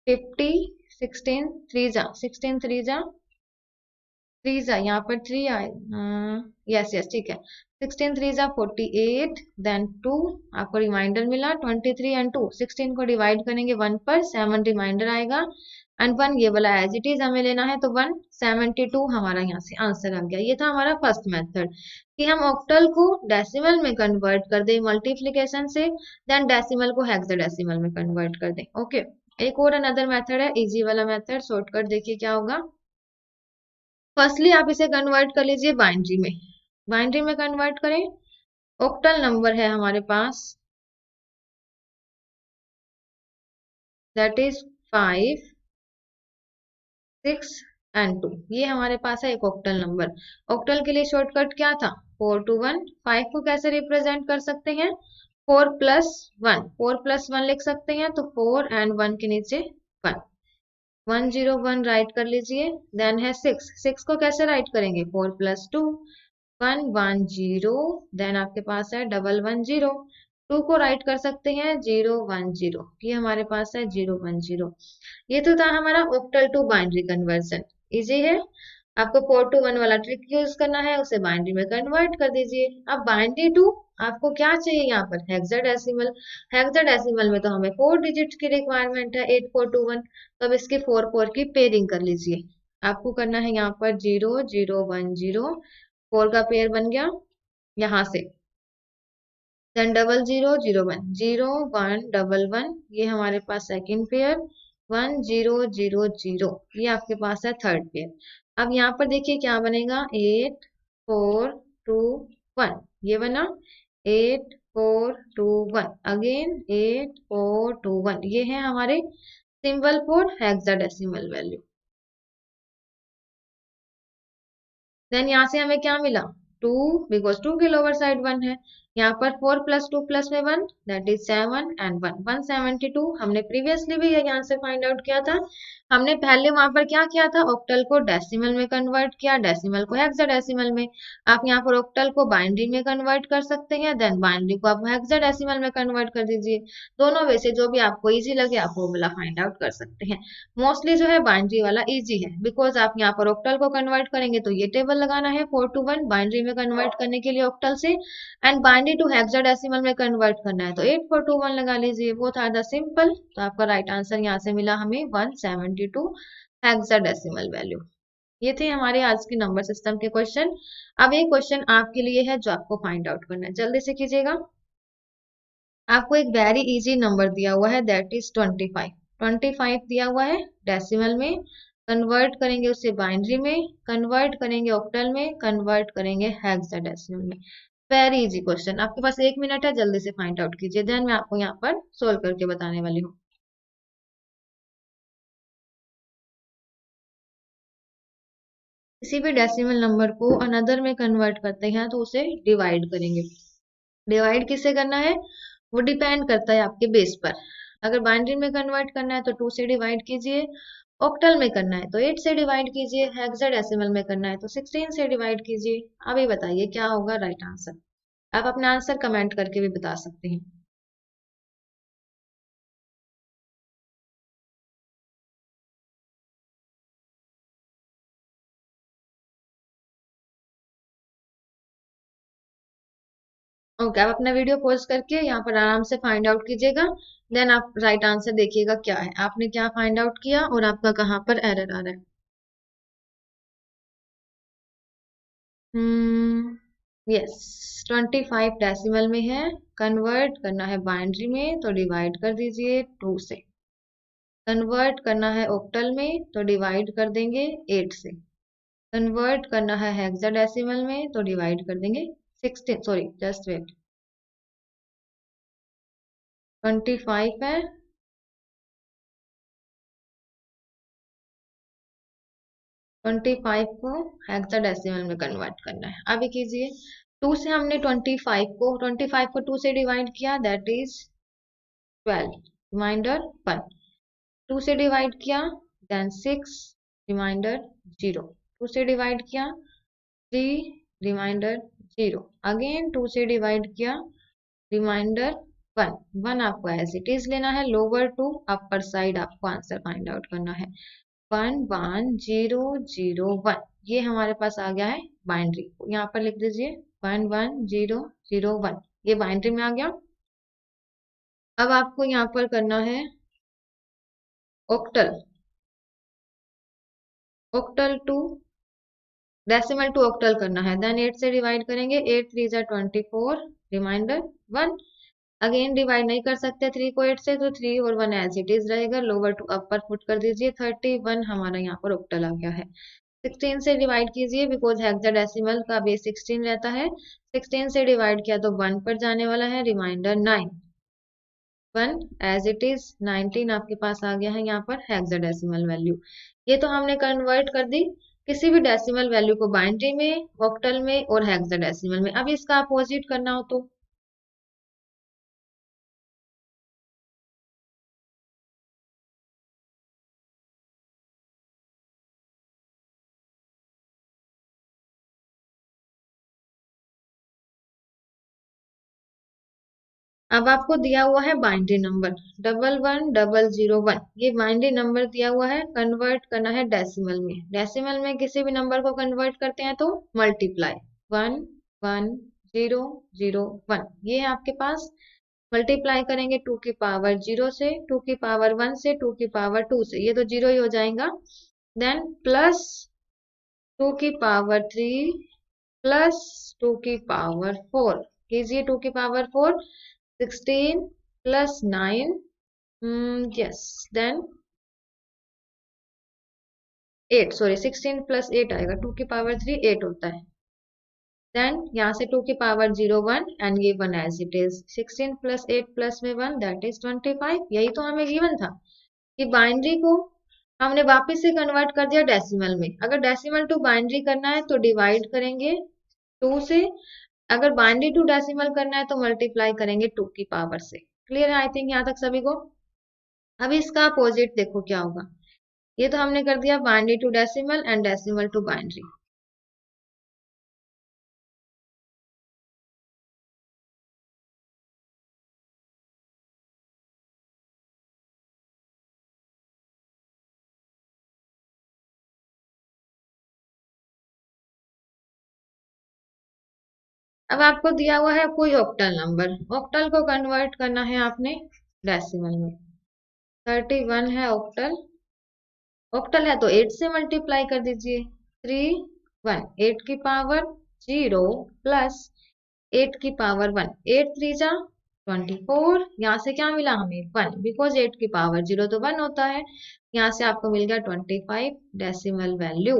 50 16 3 जा 16 3 जा 3 जा यहाँ पर 3 आए यस यस ठीक है 16 3 जा 48 देन 2 आपको रिमाइंडर मिला 23 एंड 2 16 को डिवाइड करेंगे 1 पर 7 रिमाइंडर आएगा एंड 1 ये वाला एज इट इज हमें लेना है तो 172 हमारा यहाँ से आंसर आ गया ये था हमारा फर्स्ट मेथड कि हम ऑक्टल को डेसिमल में कन्वर्ट कर दें मल्टीप्लिकेशन से देन डेसिमल को हेक्साडेसिमल में कन्वर्ट कर दें ओके एक और अनदर मेथड है इजी वाला मेथड शॉर्टकट देखिए क्या होगा फर्स्टली आप इसे कन्वर्ट कर लीजिए बाइनरी में कन्वर्ट करें ऑक्टल नंबर है हमारे पास दैट इज 5 6 एंड 2 ये हमारे पास है एक ऑक्टल नंबर ऑक्टल के लिए शॉर्टकट क्या था 4 2 1 5 को कैसे रिप्रेजेंट कर सकते हैं 4 प्लस 1 लिख सकते हैं तो 4 एंड 1 के नीचे 1 101 राइट कर लीजिए देन है 6 को कैसे राइट करेंगे 4 प्लस 2 110 देन आपके पास है 110 2 को राइट कर सकते हैं 010 ये हमारे पास है 010 ये तो था हमारा octal to binary conversion easy है आपको 4 to 1 वाला ट्रिक यूज करना है उसे बाइनरी में कन्वर्ट कर दीजिए अब बाइनरी टू आपको क्या चाहिए यहाँ पर हेक्साडेसिमल में तो हमें 4 डिजिट की रिक्वायरमेंट है 8421 तो अब इसके 4 की पेयरिंग कर लीजिए आपको करना है यहाँ पर 0010 4 का पेयर बन गया यहाँ से देन 0001 ये हमारे पास सेकंड पेयर 1000 ये आपके पास है थर्ड पेयर अब यहाँ पर देखिए क्या बनेगा 8421 ये बना 8421 अगेन 8421 ये है हमारे symbol for hexadecimal value then यहाँ से हमें क्या मिला 2 बिकॉज 2 के लोअर साइड 1 है। यहाँ पर 4 प्लस 2 प्लस में 1 दैट इज 7 एंड 1 172। हमने प्रीवियसली भी यही आंसर फाइंड आउट किया था। हमने पहले वहां पर क्या किया था, ऑक्टल को डेसिमल में कन्वर्ट किया, डेसिमल को हेक्साडेसिमल में। आप यहाँ पर ऑक्टल को बाइनरी में कन्वर्ट कर सकते हैं, देन बाइनरी को आप हेक्साडेसिमल में कन्वर्ट कर दीजिए। दोनों में से जो भी आपको इजी लगे आप वो वाला फाइंड आउट कर सकते हैं। मोस्टली जो है बाइनरी वाला इजी है, बिकॉज आप यहाँ पर ऑक्टल को कन्वर्ट करेंगे तो ये टेबल लगाना है 4 to 1 बाइनरी में कन्वर्ट करने के लिए ऑक्टल से, एंड बाइनरी टू हेक्साडेसिमल में कन्वर्ट करना है तो 8 4 2 1 लगा लीजिए। वो था द सिंपल, तो आपका राइट आंसर यहाँ से मिला हमें 172 हेक्साडेसिमल वैल्यू। ये थे हमारे आज के नंबर सिस्टम के क्वेश्चन। अब एक क्वेश्चन आपके लिए है जो आपको फाइंड आउट करना है, जल्दी से कीजिएगा। आपको एक वेरी इजी नंबर दिया हुआ है दैट इज 25। 25 दिया हुआ है, डेसिमल में कन्वर्ट करेंगे उसे बाइनरी में, कन्वर्ट करेंगे ऑक्टल में, कन्वर्ट करेंगे हेक्साडेसिमल में। वेरी इजी क्वेश्चन, आपके पास 1 मिनट है, जल्दी से फाइंड आउट कीजिए, देन मैं आपको यहाँ पर सोल्व करके बताने वाली हूँ। किसी भी डेसिमल नंबर को अनदर में कन्वर्ट करते हैं तो उसे डिवाइड करेंगे। डिवाइड किससे करना है वो डिपेंड करता है आपके बेस पर। अगर बाइनरी में कन्वर्ट करना है तो 2 से डिवाइड कीजिए, ऑक्टल में करना है तो 8 से डिवाइड कीजिए, हेक्साडेसिमल में करना है तो 16 से डिवाइड कीजिए। अभी बताइए क्या होगा राइट आंसर। आप अपना आंसर कमेंट करके भी बता सकते हैं। ओके, आप अपना वीडियो पॉज करके यहाँ पर आराम से फाइंड आउट कीजिएगा, देन आप राइट आंसर देखिएगा क्या है, आपने क्या फाइंड आउट किया और आपका कहाँ पर एरर आ रहा है। यस, 25 डेसिमल में है, कन्वर्ट करना है बाइनरी में तो डिवाइड कर दीजिए 2 से, कन्वर्ट करना है ऑक्टल में तो डिवाइड कर देंगे 8 से, कन्वर्ट करना है हेक्साडेसिमल में तो डिवाइड कर देंगे 16, सॉरी जस्ट वेट, 25 है, 25 को हेक्साडेसिमल में कन्वर्ट करना है। अभी कीजिए, 2 से हमने 25 को 2 से डिवाइड किया दैट इज 12, रिमाइंडर 1, 2 से डिवाइड किया देन 6, रिमाइंडर 0, 2 से डिवाइड किया 3, रिमाइंडर 0, अगेन 2 से डिवाइड किया, रिमाइंडर 1, 1 आपको एज इट इज लेना है, लोअर टू अपर साइड आपको आंसर फाइंड आउट करना है। 1 1 0 0 1 ये हमारे पास आ गया है बाइनरी, यहाँ पर लिख दीजिए 1 1 0 0 1, ये बाइनरी में आ गया। अब आपको यहाँ पर करना है octal, octal to decimal to octal करना है, देन 8 से डिवाइड करेंगे, 8 3 जा 24, रिमाइंडर 1, अगेन डिवाइड नहीं कर सकते 3 को 8 से तो 3 और 1 एज इट इज रहेगा, लोअर टू अपर पुट कर दीजिए, 31 हमारा यहाँ पर ऑक्टल आ गया है। 16 से डिवाइड कीजिए बिकॉज हेक्साडेसिमल का बेस 16 रहता है, 16 से डिवाइड किया तो 1 पर जाने वाला है, रिमाइंडर 9, 1 एज इट इज 19 आपके पास आ गया है यहाँ पर हेक्साडेसिमल वैल्यू। ये तो हमने कन्वर्ट कर दी किसी भी डेसिमल वैल्यू को बाइनरी में, ऑक्टल में और हेक्साडेसिमल में। अब इसका अपोजिट करना हो तो अब आपको दिया हुआ है बाइनरी नंबर 11100 1, ये बाइनरी नंबर दिया हुआ है, कन्वर्ट करना है डेसिमल में। डेसिमल में किसी भी नंबर को कन्वर्ट करते हैं तो मल्टीप्लाई 1 1 0 0 1, ये है आपके पास। मल्टीप्लाई करेंगे 2 की पावर 0 से, 2 की पावर 1 से, 2 की पावर 2 से, ये तो जीरो ही हो जाएगा, देन प्लस 2 की पावर 3 प्लस 2 की पावर 4 कीजिए, 2 की power 4 16 plus 9, yes, then 8, sorry 16 plus 8 आएगा, 2 की पावर 3 8 होता है, देन यहाँ से 2 की पावर 0 1 एंड ये 1 as it is, 16 plus 8 plus में 1 दैट इज 25। यही तो हमें गिवन था कि बाइनरी को हमने वापस से कन्वर्ट कर दिया डेसिमल में। अगर डेसिमल टू बाइनरी करना है तो डिवाइड करेंगे 2 से अगर बाइनरी टू डेसिमल करना है तो मल्टीप्लाई करेंगे 2 की पावर से। क्लियर है आई थिंक यहाँ तक सभी को। अभी इसका अपोजिट देखो क्या होगा। ये तो हमने कर दिया binary to decimal and decimal to binary. अब आपको दिया हुआ है कोई ऑक्टल नंबर, ऑक्टल को कन्वर्ट करना है आपने डेसिमल में। 31 है ऑक्टल, ऑक्टल है तो 8 से मल्टीप्लाई कर दीजिए। 3 1 8 की पावर 0 प्लस 8 की पावर 1, 8 3 जा 24। यहाँ से क्या मिला हमें 1, बिकॉज 8 की पावर 0 तो 1 होता है। यहाँ से आपको मिल गया 25 डेसिमल वैल्यू।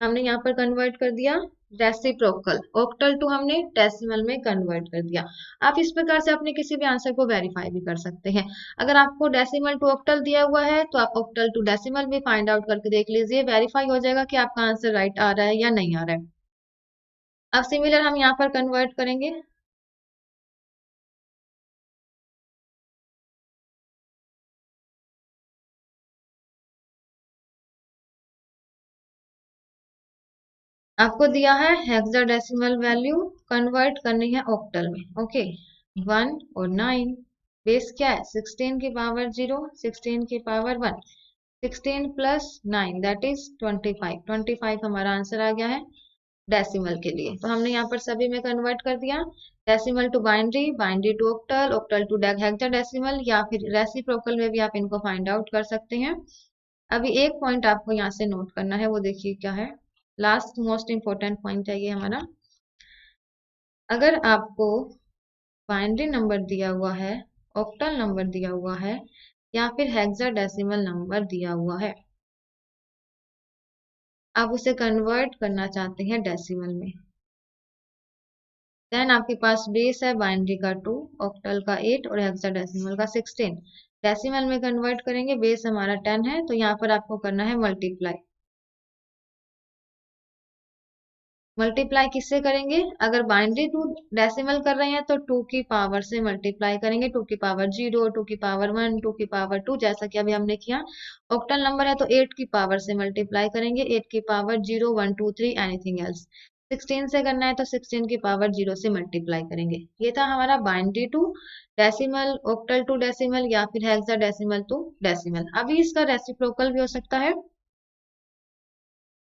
हमने यहाँ पर कन्वर्ट कर दिया रेसिप्रोकल, ऑक्टल टू हमने डेसिमल में कन्वर्ट कर दिया। आप इस प्रकार से अपने किसी भी आंसर को वेरीफाई भी कर सकते हैं। अगर आपको डेसिमल टू ऑक्टल दिया हुआ है तो आप ऑक्टल टू डेसिमल भी फाइंड आउट करके देख लीजिए, वेरीफाई हो जाएगा कि आपका आंसर राइट आ रहा है या नहीं आ रहा है। अब सिमिलर हम यहाँ पर कन्वर्ट करेंगे। आपको दिया है हेक्साडेसिमल वैल्यू, कन्वर्ट करनी है ऑक्टल में। ओके 1 और 9, बेस क्या है 16 की पावर 0, 16 की पावर 1, 16 प्लस 9 दैट इज 25। 25 हमारा आंसर आ गया है डेसिमल के लिए। तो हमने यहाँ पर सभी में कन्वर्ट कर दिया, decimal to binary, binary to octal, octal to hexadecimal, या फिर रेसिप्रोकल में भी आप इनको फाइंड आउट कर सकते हैं। अभी एक पॉइंट आपको यहाँ से नोट करना है, वो देखिए क्या है, लास्ट मोस्ट इंपॉर्टेंट पॉइंट है ये हमारा। अगर आपको बाइनरी नंबर दिया हुआ है, ऑक्टल नंबर दिया हुआ है, या फिर हेक्साडेसिमल नंबर दिया हुआ है, आप उसे कन्वर्ट करना चाहते हैं डेसिमल में, देन आपके पास बेस है बाइनरी का 2, ऑक्टल का 8 और हेक्साडेसिमल का 16। डेसिमल में कन्वर्ट करेंगे, बेस हमारा 10 है तो यहाँ पर आपको करना है मल्टीप्लाई। मल्टीप्लाई किससे करेंगे, अगर बाइनरी टू डेसिमल कर रहे हैं तो 2 की पावर से मल्टीप्लाई करेंगे, 2 की पावर 0, 2 की पावर 1, 2 की पावर 2, जैसा कि अभी हमने किया। ऑक्टल नंबर है तो 8 की पावर से मल्टीप्लाई करेंगे, 8 की पावर 0 1 2 3 एनीथिंग एल्स। 16 से करना है तो 16 की पावर 0 से मल्टीप्लाई करेंगे। ये था हमारा binary to decimal, octal to decimal, या फिर हेक्साडेसिमल टू डेसिमल। अभी इसका रेसिप्रोकल भी हो सकता है,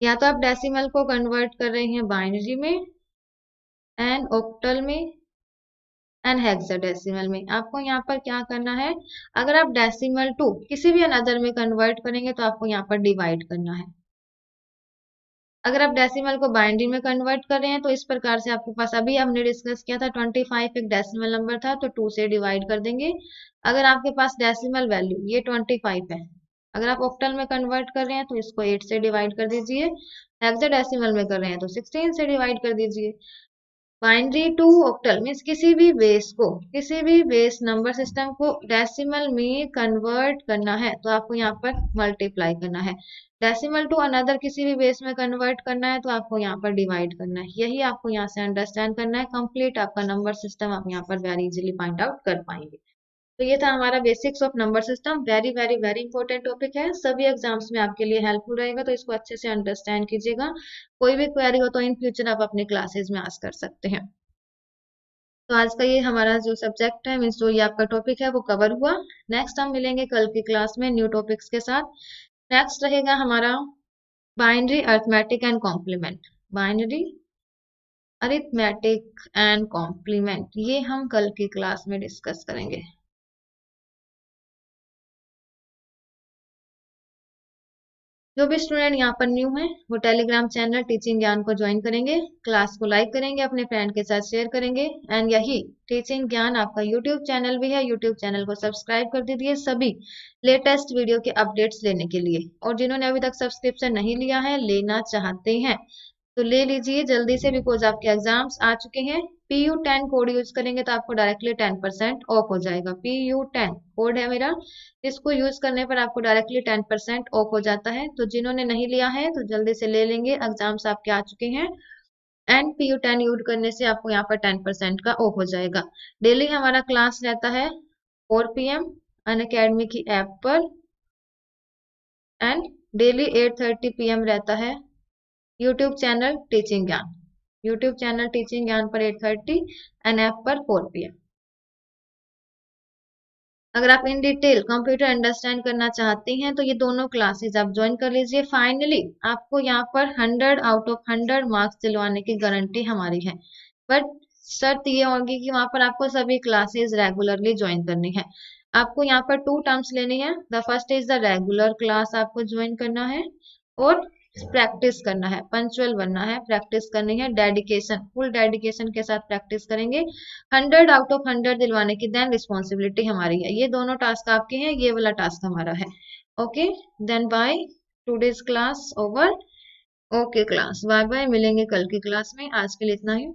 या तो आप डेसिमल को कन्वर्ट कर रहे हैं बाइनरी में एंड ऑक्टल में एंड हेक्साडेसिमल में। आपको यहाँ पर क्या करना है, अगर आप डेसिमल टू किसी भी अनदर में कन्वर्ट करेंगे तो आपको यहाँ पर डिवाइड करना है। अगर आप डेसिमल को बाइनरी में कन्वर्ट कर रहे हैं तो इस प्रकार से आपके पास, अभी हमने डिस्कस किया था 25 एक डेसिमल नंबर था तो 2 से डिवाइड कर देंगे। अगर आपके पास डेसिमल वैल्यू ये 25 है, अगर आप ऑक्टल में कन्वर्ट कर रहे हैं तो इसको 8 से डिवाइड कर दीजिए, हेक्साडेसिमल में कर रहे हैं तो 16 से डिवाइड कर दीजिए। बाइनरी टू ऑक्टल मीन्स किसी भी बेस नंबर सिस्टम को डेसिमल में कन्वर्ट करना है तो आपको यहाँ पर मल्टीप्लाई करना है। डेसिमल टू अनदर किसी भी बेस में कन्वर्ट करना है तो आपको यहाँ पर डिवाइड करना है। यही आपको यहाँ से अंडरस्टैंड करना है, कंप्लीट आपका नंबर सिस्टम आप यहाँ पर वेरी इजीली फाइंड आउट कर पाएंगे। तो ये था हमारा basics of number system, very very very important topic है, सभी एग्जाम्स में आपके लिए हेल्पफुल रहेगा, तो इसको अच्छे से अंडरस्टैंड कीजिएगा। कोई भी क्वेरी हो तो इन फ्यूचर आप अपने क्लासेस में आस्क कर सकते हैं। तो आज का ये हमारा जो सब्जेक्ट है मीन्स जो ये आपका टॉपिक है वो कवर हुआ। नेक्स्ट हम मिलेंगे कल की क्लास में न्यू टॉपिक्स के साथ। नेक्स्ट रहेगा हमारा binary arithmetic and complement, binary arithmetic and complement, ये हम कल की क्लास में डिस्कस करेंगे। जो भी स्टूडेंट यहाँ पर न्यू है वो टेलीग्राम चैनल टीचिंग ज्ञान को ज्वाइन करेंगे, क्लास को लाइक करेंगे, अपने फ्रेंड के साथ शेयर करेंगे, एंड यही टीचिंग ज्ञान आपका यूट्यूब चैनल भी है, यूट्यूब चैनल को सब्सक्राइब कर दीजिए सभी लेटेस्ट वीडियो के अपडेट्स लेने के लिए। और जिन्होंने अभी तक सब्सक्रिप्शन नहीं लिया है, लेना चाहते हैं तो ले लीजिए जल्दी से, बिकॉज आपके एग्जाम्स आ चुके हैं। PU10 कोड यूज करेंगे तो आपको डायरेक्टली 10% ऑफ हो जाएगा। PU10 कोड है मेरा, इसको यूज करने पर आपको डायरेक्टली 10% ऑफ हो जाता है। तो जिन्होंने नहीं लिया है तो जल्दी से ले लेंगे, एग्जाम्स आपके आ चुके हैं। एंड PU10 यूज करने से आपको यहाँ पर 10% का ऑफ हो जाएगा। डेली हमारा क्लास रहता है 4 PM अनअकैडमी की ऐप पर, एंड डेली 8:30 PM रहता है यूट्यूब चैनल टीचिंग ज्ञान, यूट्यूब चैनल टीचिंग ज्ञान पर 8:30 एंड ऐप पर 4 PM। अगर आप इन डिटेल कंप्यूटर अंडरस्टैंड करना चाहती हैं तो ये दोनों क्लासेस आप ज्वाइन कर लीजिए। फाइनली आपको यहाँ पर 100 आउट ऑफ 100 मार्क्स दिलवाने की गारंटी हमारी है, बट शर्त ये होगी कि वहां पर आपको सभी क्लासेस रेगुलरली ज्वाइन करनी है। आपको यहाँ पर 2 टर्म्स लेनी है। The first is the regular class आपको ज्वाइन करना है, और प्रैक्टिस करना है, पंचुअल बनना है, प्रैक्टिस करनी है, डेडिकेशन, फुल डेडिकेशन के साथ प्रैक्टिस करेंगे। 100 आउट ऑफ 100 दिलवाने की देन रिस्पॉन्सिबिलिटी हमारी है। ये दोनों टास्क आपके हैं, ये वाला टास्क हमारा है। Okay then bye, today's class over. Okay class, bye bye, मिलेंगे कल की क्लास में। आज के लिए इतना ही।